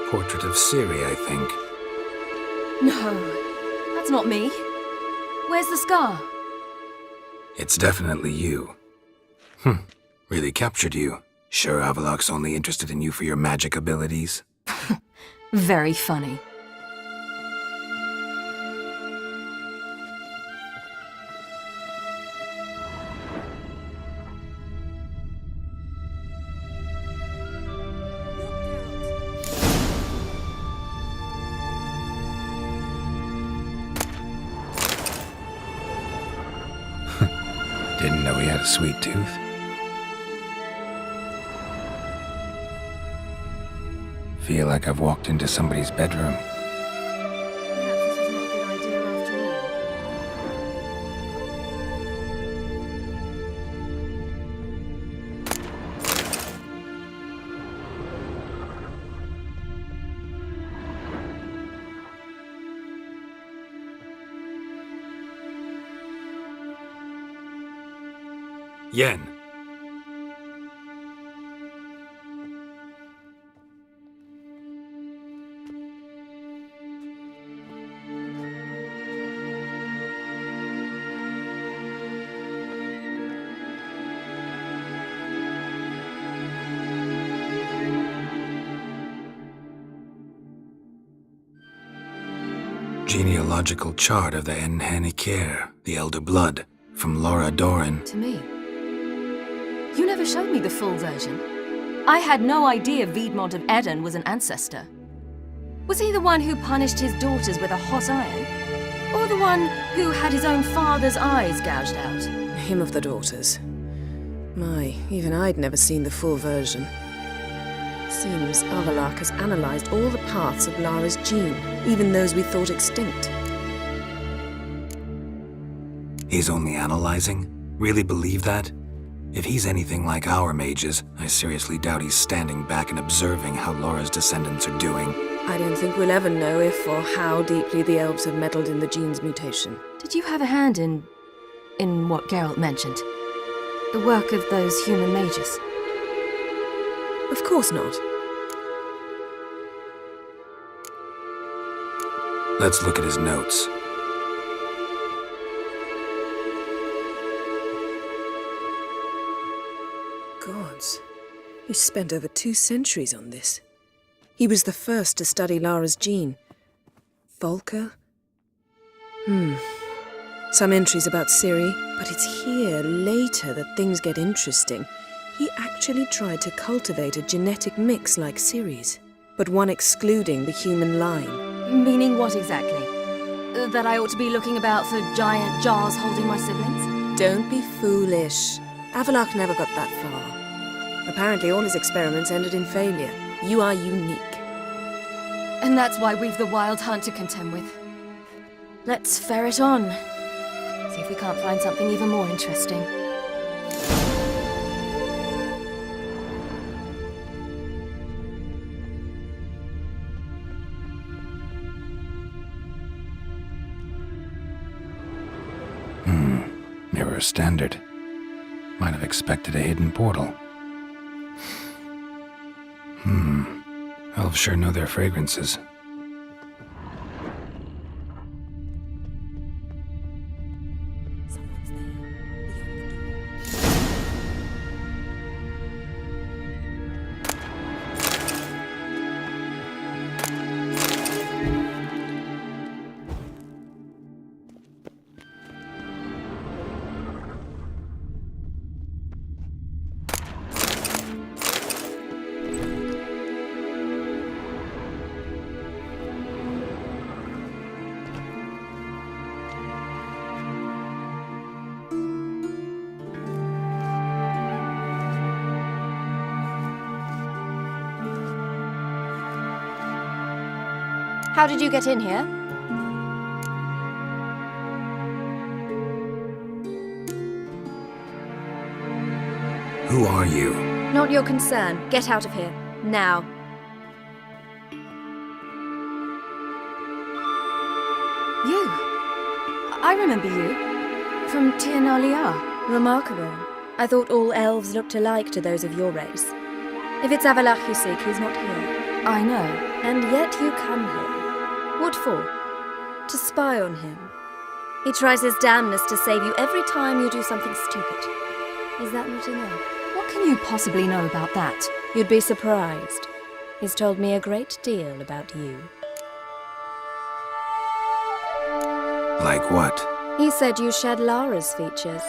Portrait of Ciri, I think. No, that's not me. Where's the scar? It's definitely you. Really captured you. Sure Avalox only interested in you for your magic abilities? Very funny. Didn't know he had a sweet tooth. Feel like I've walked into somebody's bedroom. Perhaps this was not a good idea after all. Yen. Genealogical chart of the Enhanikir, the Elder Blood, from Laura Doran. To me. You never showed me the full version. I had no idea Viedmont of Eden was an ancestor. Was he the one who punished his daughters with a hot iron? Or the one who had his own father's eyes gouged out? Him of the daughters. My, even I'd never seen the full version. Seems Avallac'h has analysed all the parts of Lara's gene, even those we thought extinct. He's only analyzing? Really believe that? If he's anything like our mages, I seriously doubt he's standing back and observing how Laura's descendants are doing. I don't think we'll ever know if or how deeply the elves have meddled in the gene's mutation. Did you have a hand in what Geralt mentioned? The work of those human mages? Of course not. Let's look at his notes. Gods. He spent over 2 centuries on this. He was the first to study Lara's gene. Volker? Some entries about Ciri, but it's here, later, that things get interesting. He actually tried to cultivate a genetic mix like Ciri's, but one excluding the human line. Meaning what exactly? That I ought to be looking about for giant jars holding my siblings? Don't be foolish. Avallac'h never got that far. Apparently all his experiments ended in failure. You are unique. And that's why we've the Wild Hunt to contend with. Let's ferret on. See if we can't find something even more interesting. Mirror standard. Might have expected a hidden portal. Elves sure know their fragrances. How did you get in here? Who are you? Not your concern. Get out of here. Now. You? I remember you. From Tir na Liar. Remarkable. I thought all elves looked alike to those of your race. If it's Avallac'h you seek, he's not here. I know. And yet you come here. What for? To spy on him. He tries his damnedest to save you every time you do something stupid. Is that not enough? What can you possibly know about that? You'd be surprised. He's told me a great deal about you. Like what? He said you shared Lara's features.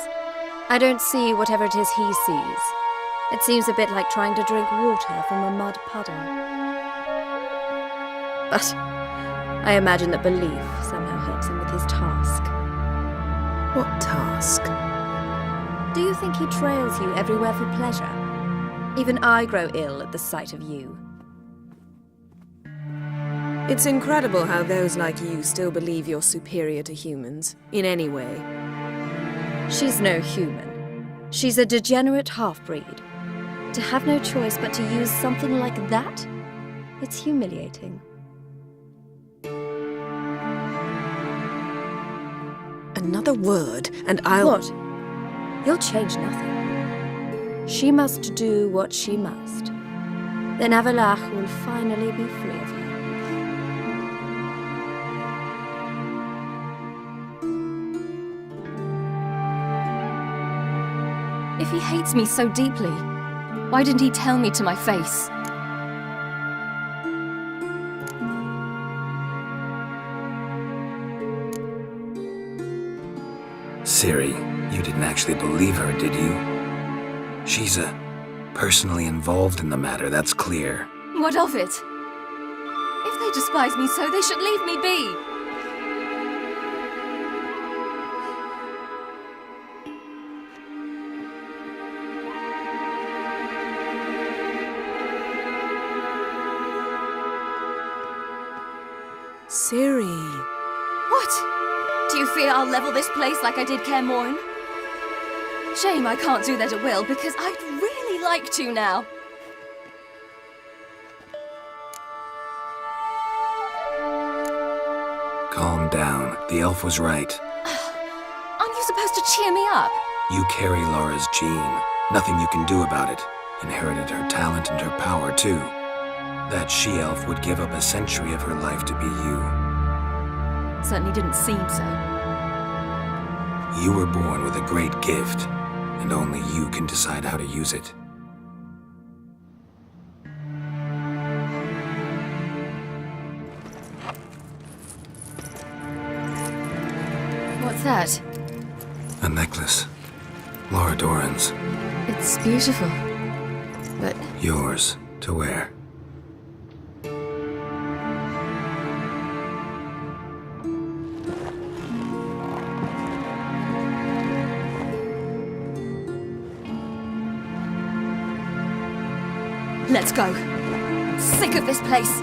I don't see whatever it is he sees. It seems a bit like trying to drink water from a mud puddle. But I imagine that belief somehow helps him with his task. What task? Do you think he trails you everywhere for pleasure? Even I grow ill at the sight of you. It's incredible how those like you still believe you're superior to humans, in any way. She's no human. She's a degenerate half-breed. To have no choice but to use something like that? It's humiliating. Another word, and I'll... What? You'll change nothing. She must do what she must. Then Avalach will finally be free of her. If he hates me so deeply, why didn't he tell me to my face? Ciri, you didn't actually believe her, did you? She's personally involved in the matter, that's clear. What of it? If they despise me so, they should leave me be. Ciri. What? Do you fear I'll level this place like I did Kaer Morhen? Shame I can't do that at will, because I'd really like to now. Calm down. The elf was right. Aren't you supposed to cheer me up? You carry Laura's gene. Nothing you can do about it. Inherited her talent and her power, too. That she-elf would give up a century of her life to be you. Certainly didn't seem so. You were born with a great gift, and only you can decide how to use it. What's that? A necklace. Laura Doran's. It's beautiful, but... Yours to wear. Let's go. I'm sick of this place.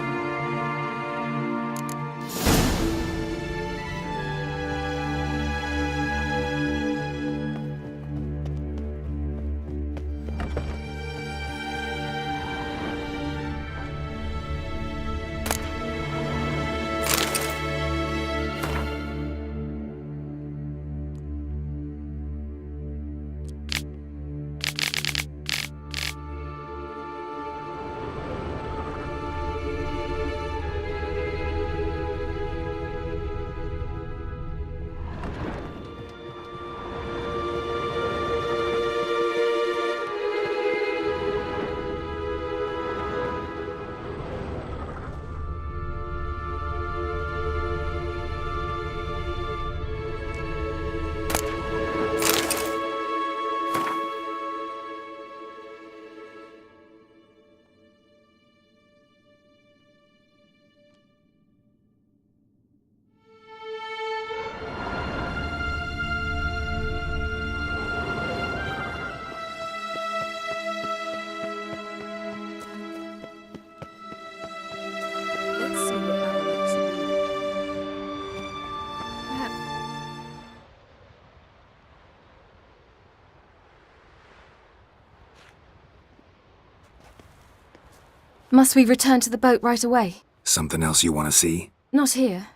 Must we return to the boat right away? Something else you want to see? Not here.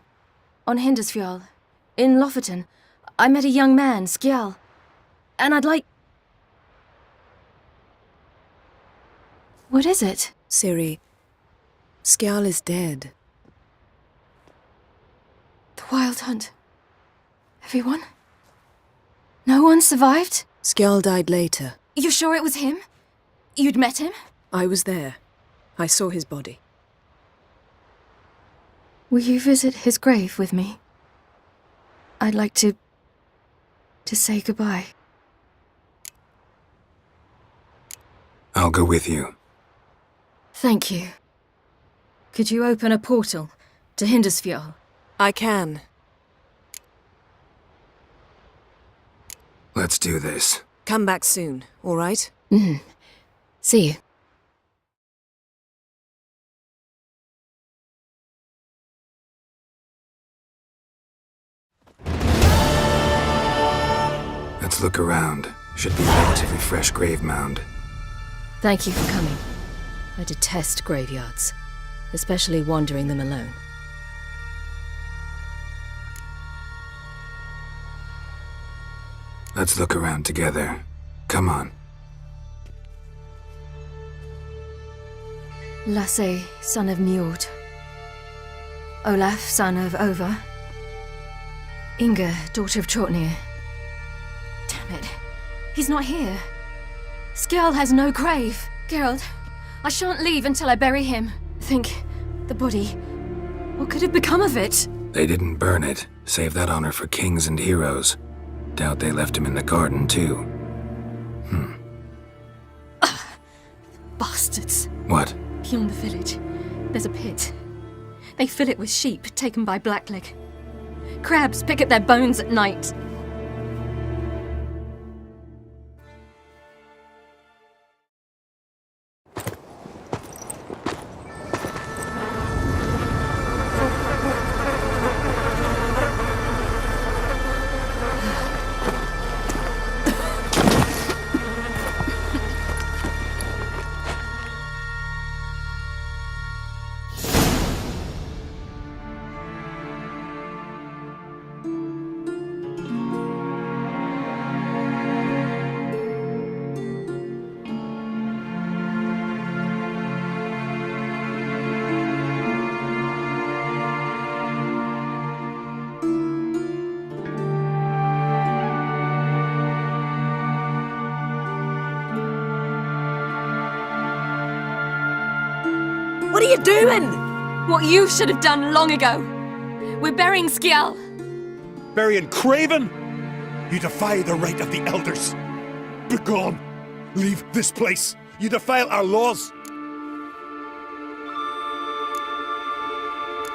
On Hindarsfjall. In Lofoten. I met a young man, Skjal. And I'd like... What is it? Ciri, Skjal is dead. The Wild Hunt. Everyone? No one survived? Skjal died later. You sure it was him? You'd met him? I was there. I saw his body. Will you visit his grave with me? I'd like to say goodbye. I'll go with you. Thank you. Could you open a portal to Hindarsfjall? I can. Let's do this. Come back soon, all right? See you. Let's look around. Should be a relatively fresh grave mound. Thank you for coming. I detest graveyards, especially wandering them alone. Let's look around together. Come on. Lasse, son of Njord. Olaf, son of Over. Inga, daughter of Trotnir. Damn it. He's not here. Skjall has no grave. Geralt, I shan't leave until I bury him. Think, the body. What could have become of it? They didn't burn it. Save that honor for kings and heroes. Doubt they left him in the garden, too. Bastards. What? Beyond the village, there's a pit. They fill it with sheep taken by Blackleg. Crabs pick at their bones at night. What are you doing? What you should have done long ago. We're burying Skjall. Burying Craven? You defy the right of the elders. Begone. Leave this place. You defile our laws.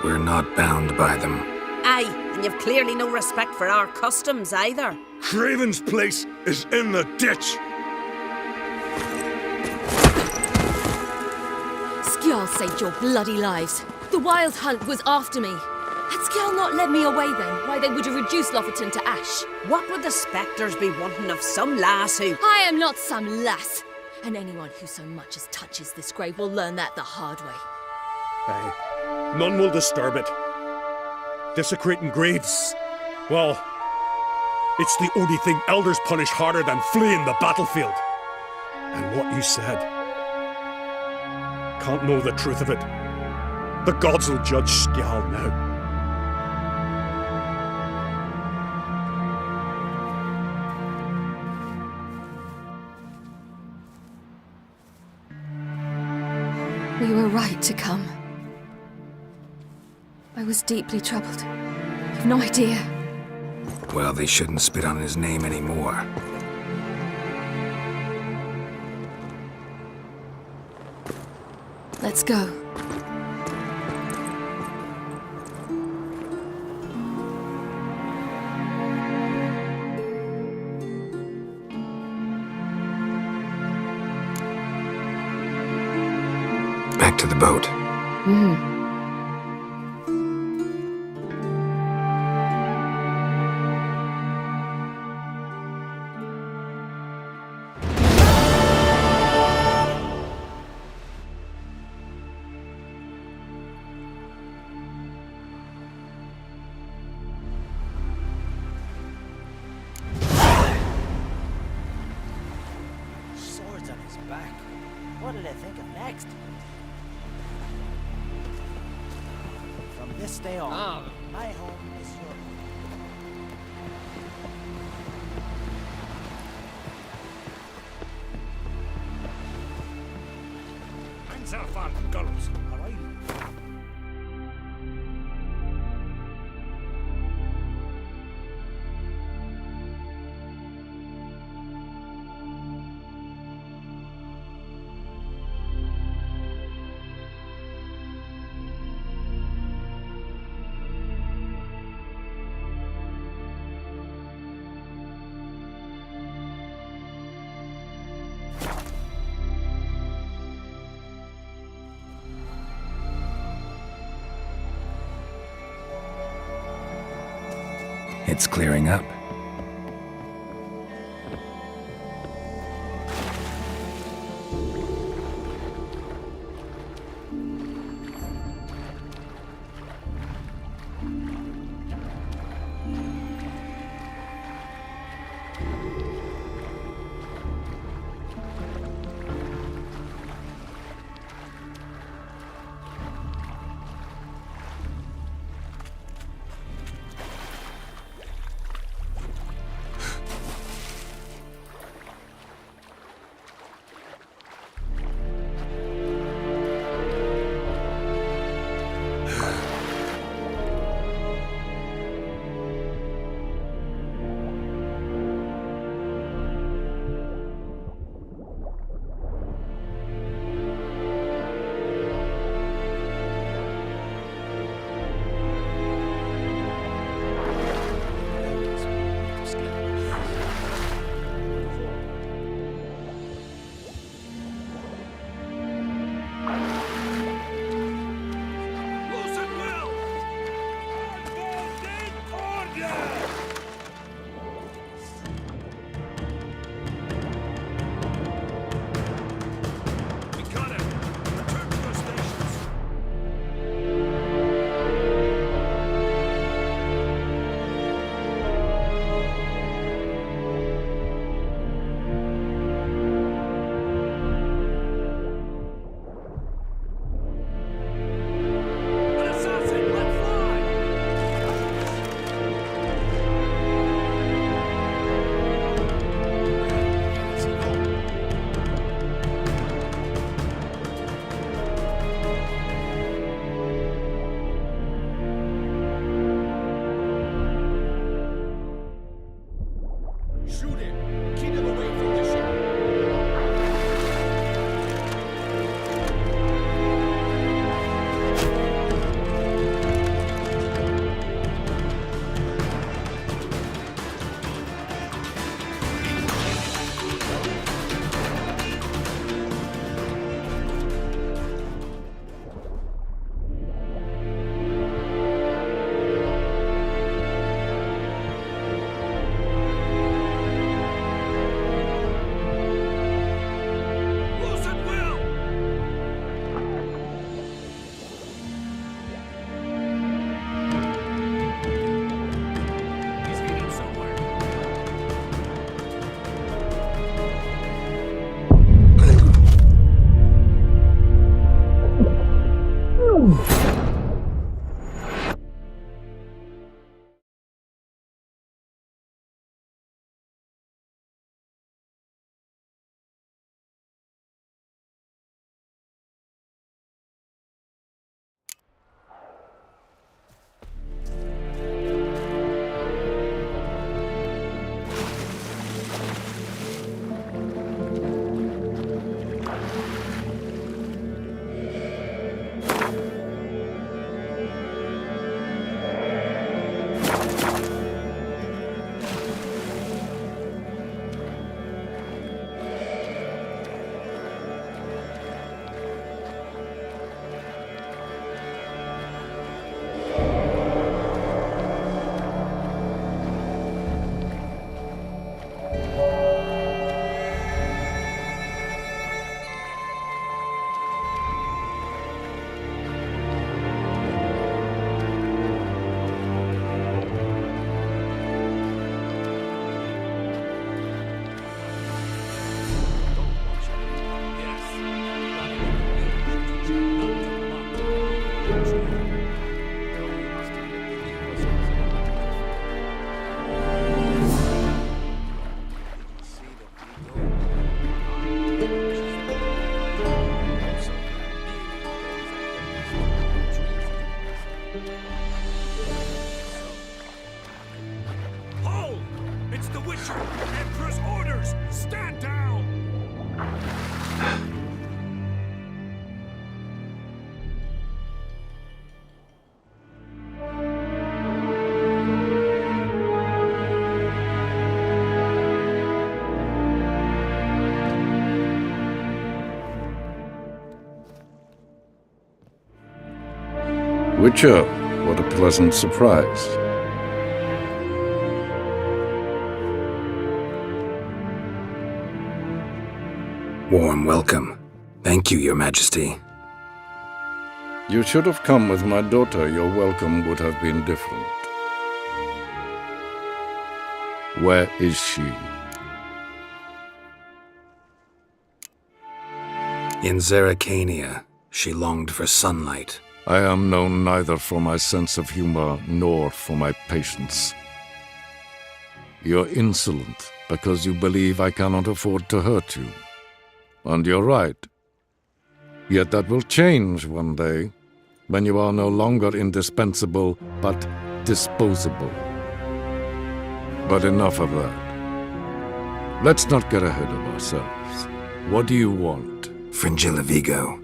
We're not bound by them. Aye, and you've clearly no respect for our customs either. Craven's place is in the ditch. Skjall saved your bloody lives. The Wild Hunt was after me. Had Skjall not led me away then, why they would have reduced Lofoten to ash. What would the spectres be wanting of some lass who... I am not some lass. And anyone who so much as touches this grave will learn that the hard way. Aye. None will disturb it. Desecrating graves, well, it's the only thing elders punish harder than fleeing the battlefield. And what you said, can't know the truth of it. The gods will judge Skjall now. We were right to come. I was deeply troubled. You've no idea. Well, they shouldn't spit on his name anymore. Let's go. Back to the boat. Swords on his back. What did I think of next? From this day on, my home is your Anzafan girls, alright? It's clearing up. Witcher, what a pleasant surprise. Warm welcome. Thank you, Your Majesty. You should have come with my daughter. Your welcome would have been different. Where is she? In Zerrikania, she longed for sunlight. I am known neither for my sense of humor nor for my patience. You're insolent because you believe I cannot afford to hurt you. And you're right. Yet that will change one day, when you are no longer indispensable, but disposable. But enough of that. Let's not get ahead of ourselves. What do you want? Fringilla Vigo.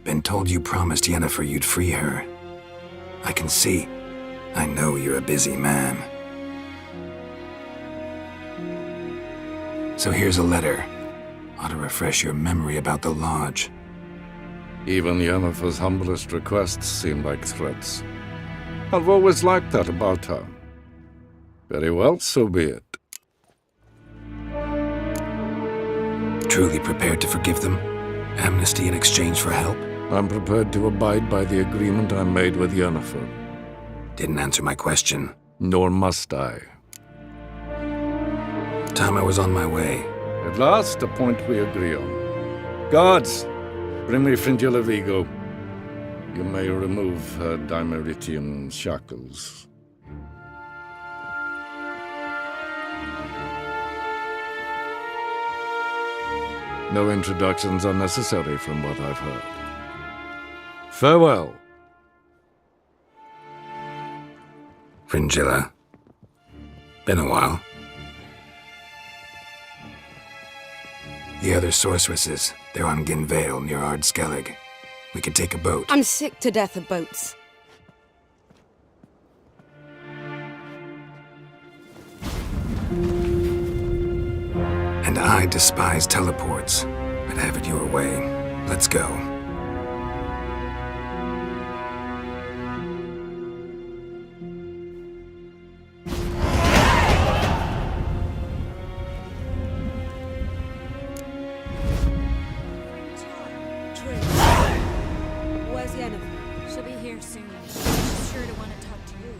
Been told you promised Yennefer you'd free her. I can see. I know you're a busy man. So here's a letter. Ought to refresh your memory about the Lodge. Even Yennefer's humblest requests seem like threats. I've always liked that about her. Very well, so be it. Truly prepared to forgive them? Amnesty in exchange for help? I'm prepared to abide by the agreement I made with Yennefer. Didn't answer my question. Nor must I. Time I was on my way. At last, a point we agree on. Guards, bring me Fringilla Vigo. You may remove her Dimeritian shackles. No introductions are necessary from what I've heard. Farewell. Fringilla. Been a while. The other sorceresses, they're on Ginvale near Ard Skellig. We could take a boat. I'm sick to death of boats. And I despise teleports. I'd have it your way. Let's go. Where's Yennefer? She'll be here soon. She's sure to want to talk to you.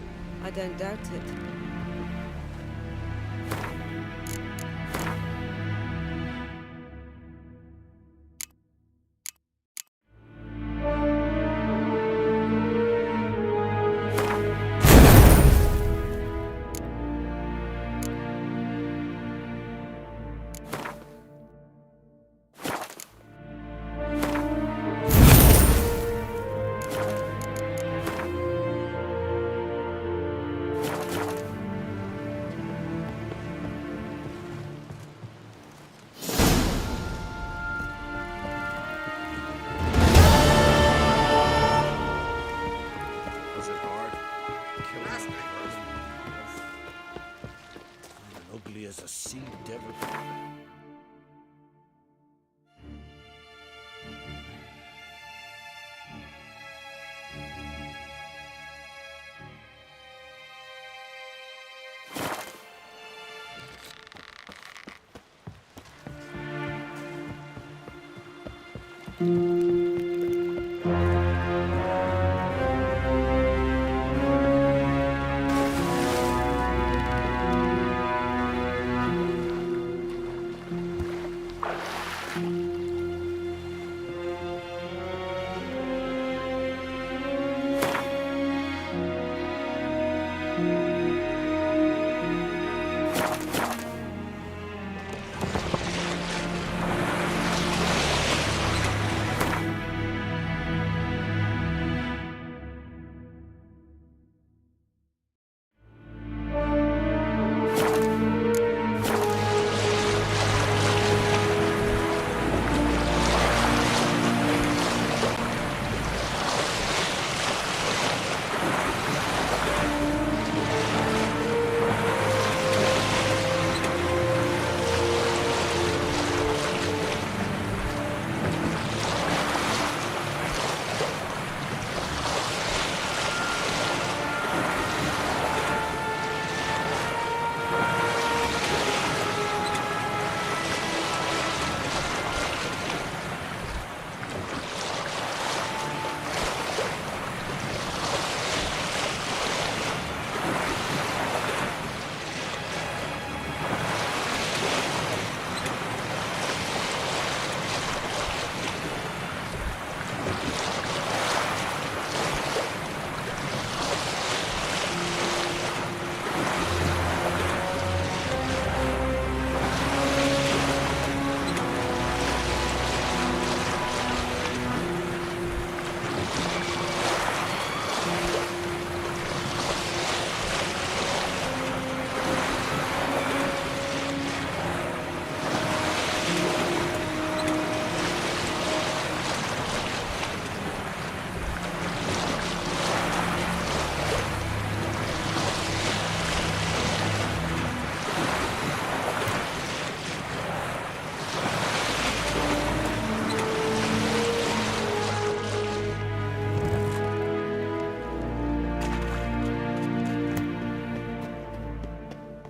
I don't doubt it. Ugly as a sea devil.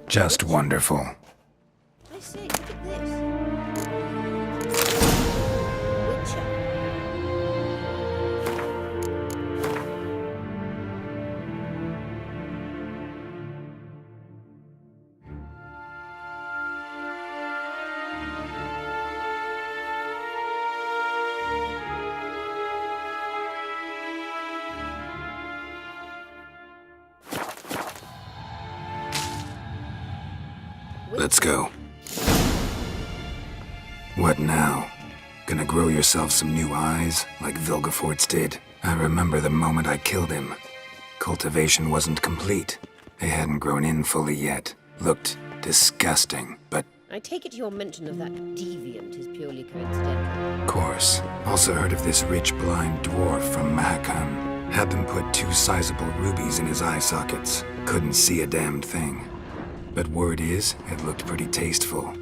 Just wonderful. I say, look at this. Witcher. Let's go. What now? Gonna grow yourself some new eyes, like Vilgefortz did? I remember the moment I killed him. Cultivation wasn't complete. They hadn't grown in fully yet. Looked disgusting, but I take it your mention of that deviant is purely coincidental. of course. Also heard of this rich blind dwarf from Mahakam. Had them put 2 sizable rubies in his eye sockets. Couldn't see a damned thing. But word is, it looked pretty tasteful.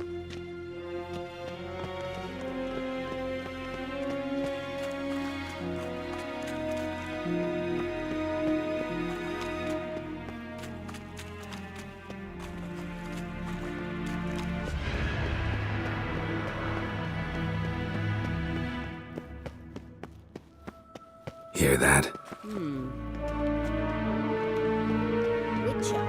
Hear that? Witcher.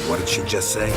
What did she just say?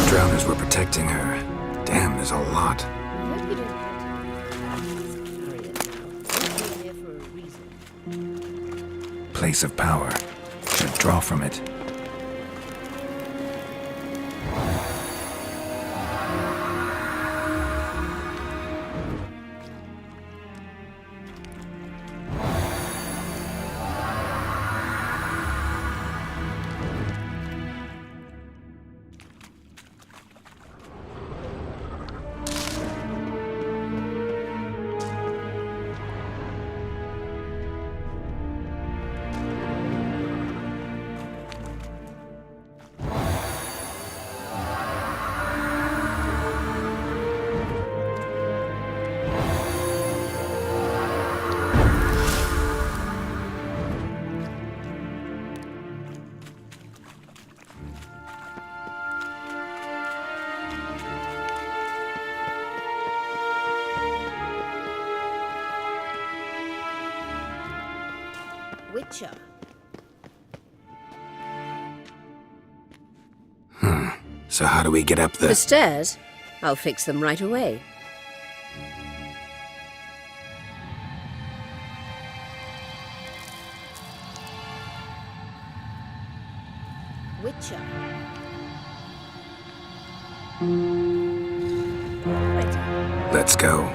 Drowners were protecting her. Damn, there's a lot. Place of power. Should draw from it. Witcher. So how do we get up The stairs? I'll fix them right away. Witcher. Let's go.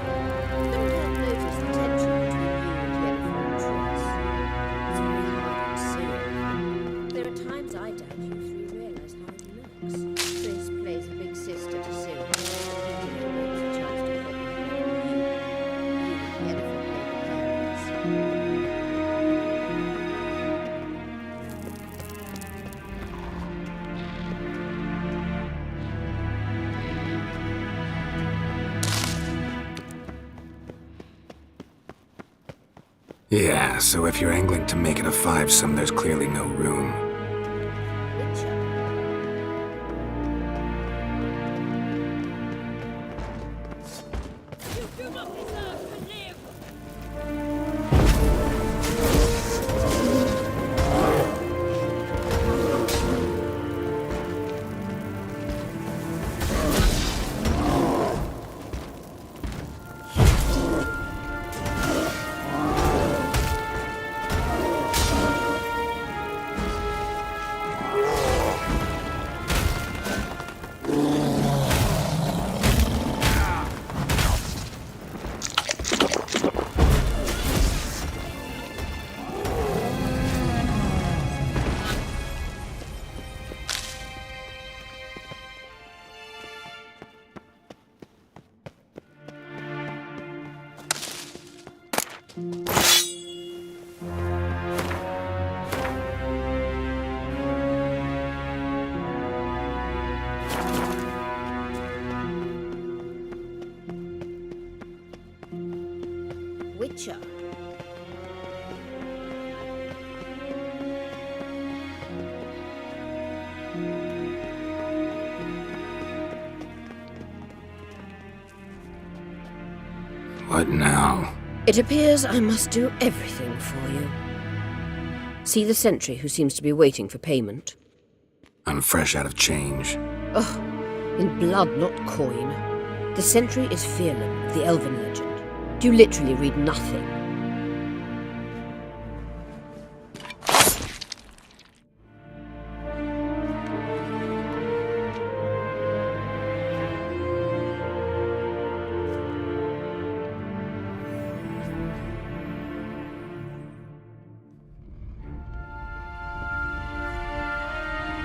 There are times I doubt you if you realize how it looks. This plays a big sister to Ciri. You know, it's a chance to help you. You, the elephant Yeah, so if you're angling to make it a 5-some, there's clearly no room. Witcher. What now? It appears I must do everything for you. See the sentry who seems to be waiting for payment. I'm fresh out of change. Ugh, in blood, not coin. The sentry is Firlan of the Elven legend. You literally read nothing.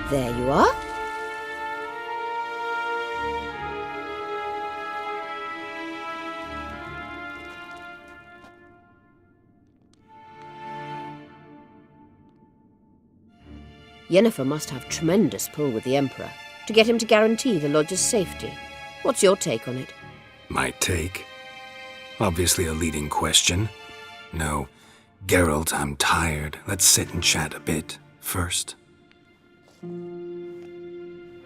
There you are. Yennefer must have tremendous pull with the Emperor to get him to guarantee the Lodge's safety. What's your take on it? My take? Obviously a leading question. No, Geralt, I'm tired. Let's sit and chat a bit first.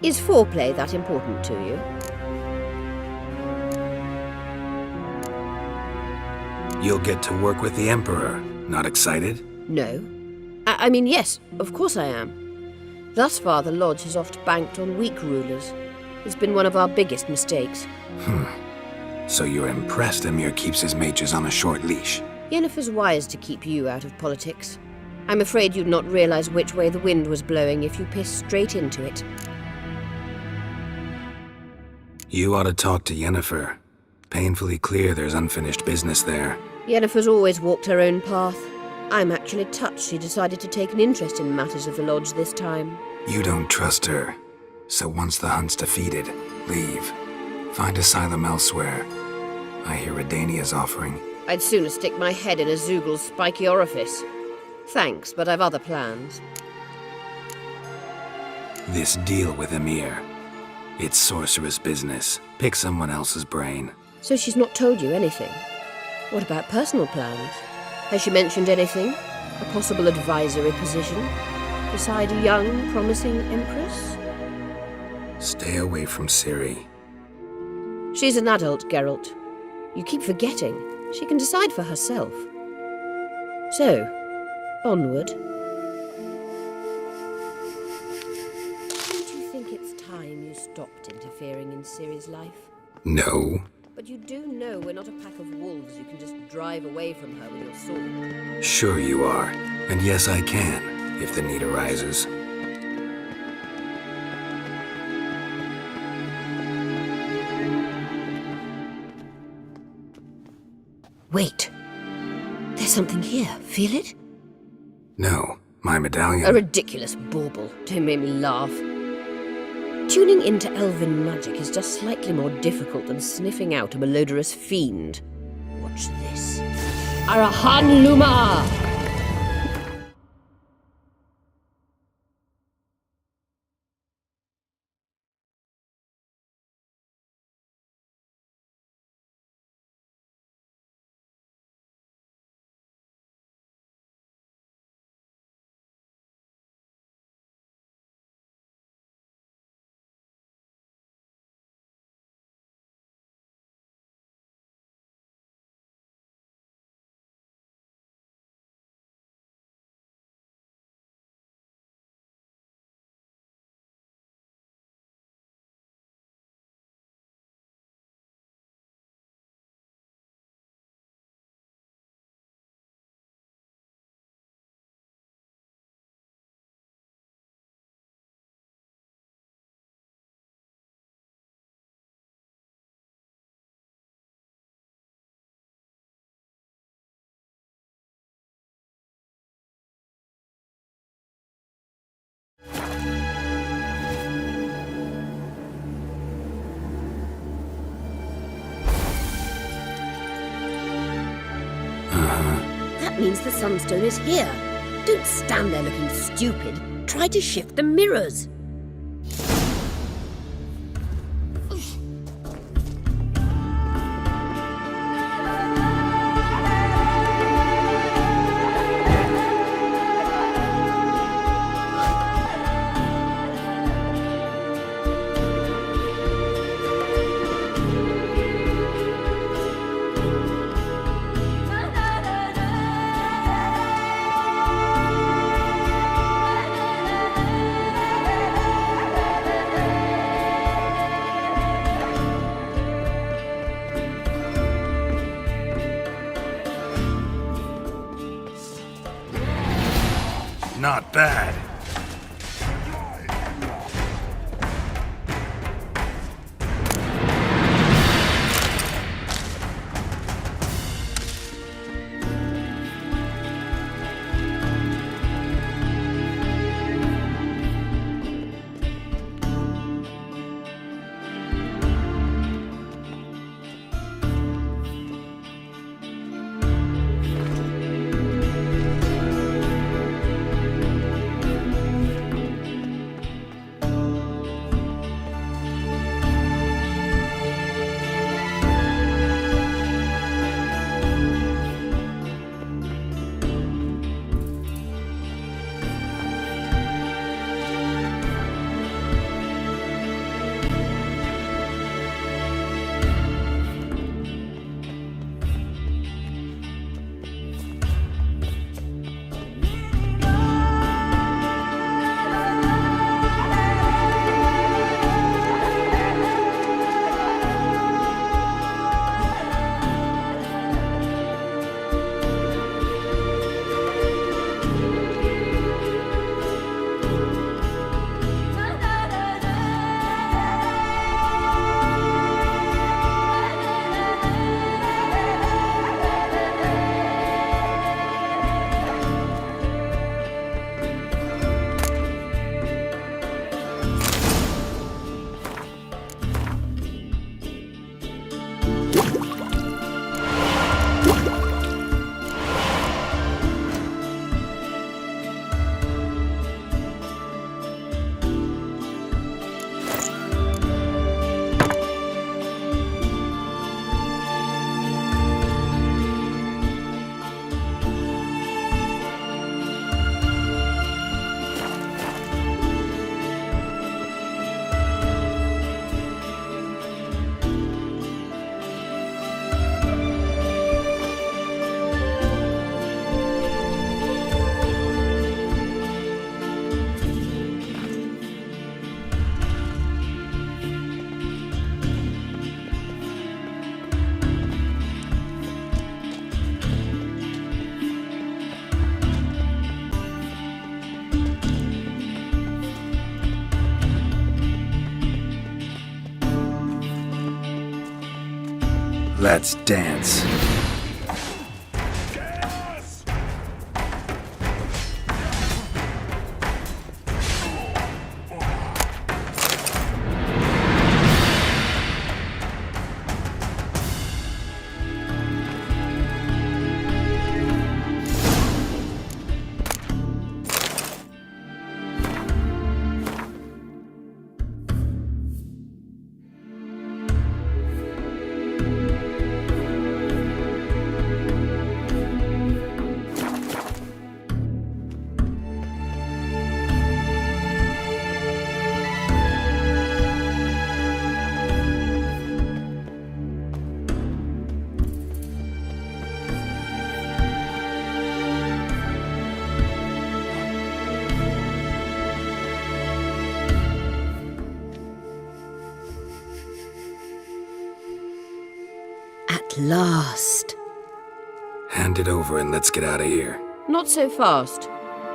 Is foreplay that important to you? You'll get to work with the Emperor. Not excited? No. I mean, yes, of course I am. Thus far, the Lodge has oft banked on weak rulers. It's been one of our biggest mistakes. So you're impressed Emir keeps his mages on a short leash? Yennefer's wise to keep you out of politics. I'm afraid you'd not realize which way the wind was blowing if you pissed straight into it. You ought to talk to Yennefer. Painfully clear there's unfinished business there. Yennefer's always walked her own path. I'm actually touched she decided to take an interest in matters of the Lodge this time. You don't trust her. So once the hunt's defeated, leave. Find asylum elsewhere. I hear Redania's offering. I'd sooner stick my head in a Zoogl's spiky orifice. Thanks, but I've other plans. This deal with Emir. It's sorceress business. Pick someone else's brain. So she's not told you anything? What about personal plans? Has she mentioned anything? A possible advisory position? Beside a young, promising empress? Stay away from Ciri. She's an adult, Geralt. You keep forgetting. She can decide for herself. So, onward. Don't you think it's time you stopped interfering in Ciri's life? No. But you do know we're not a pack of wolves you can just drive away from her with your sword. Sure you are. And yes, I can, if the need arises. Wait. There's something here. Feel it? No, my medallion. A ridiculous bauble. Don't make me laugh. Tuning into elven magic is just slightly more difficult than sniffing out a malodorous fiend. Watch this. Arahan Luma! that means the Sunstone is here. Don't stand there looking stupid. Try to shift the mirrors. Not bad. Let's dance. At last. Hand it over and let's get out of here. Not so fast.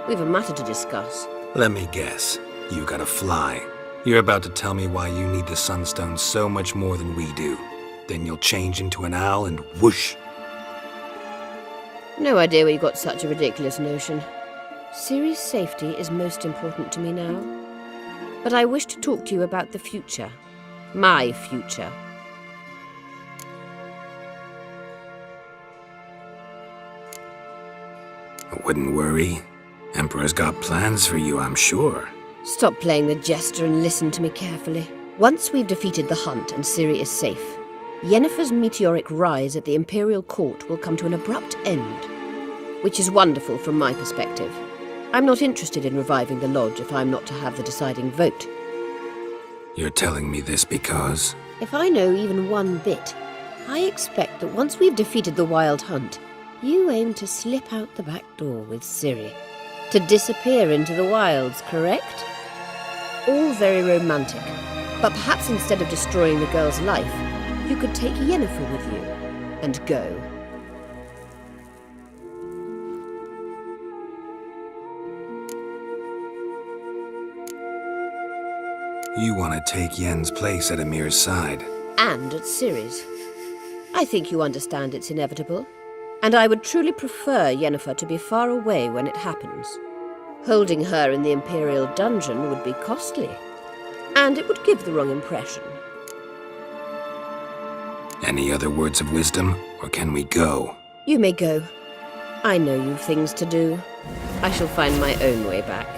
We've a matter to discuss. Let me guess. You gotta fly. You're about to tell me why you need the Sunstone so much more than we do. Then you'll change into an owl and whoosh. No idea where you got such a ridiculous notion. Ciri's safety is most important to me now. But I wish to talk to you about the future. My future. Wouldn't worry. Emperor's got plans for you, I'm sure. Stop playing the jester and listen to me carefully. Once we've defeated the hunt and Ciri is safe, Yennefer's meteoric rise at the Imperial Court will come to an abrupt end. Which is wonderful from my perspective. I'm not interested in reviving the Lodge if I'm not to have the deciding vote. You're telling me this because... If I know even one bit, I expect that once we've defeated the Wild Hunt, you aim to slip out the back door with Ciri. To disappear into the wilds, correct? All very romantic. But perhaps instead of destroying the girl's life, you could take Yennefer with you and go. You want to take Yen's place at Emir's side. And at Ciri's. I think you understand it's inevitable. And I would truly prefer Yennefer to be far away when it happens. Holding her in the Imperial dungeon would be costly. And it would give the wrong impression. Any other words of wisdom, or can we go? You may go. I know you've things to do. I shall find my own way back.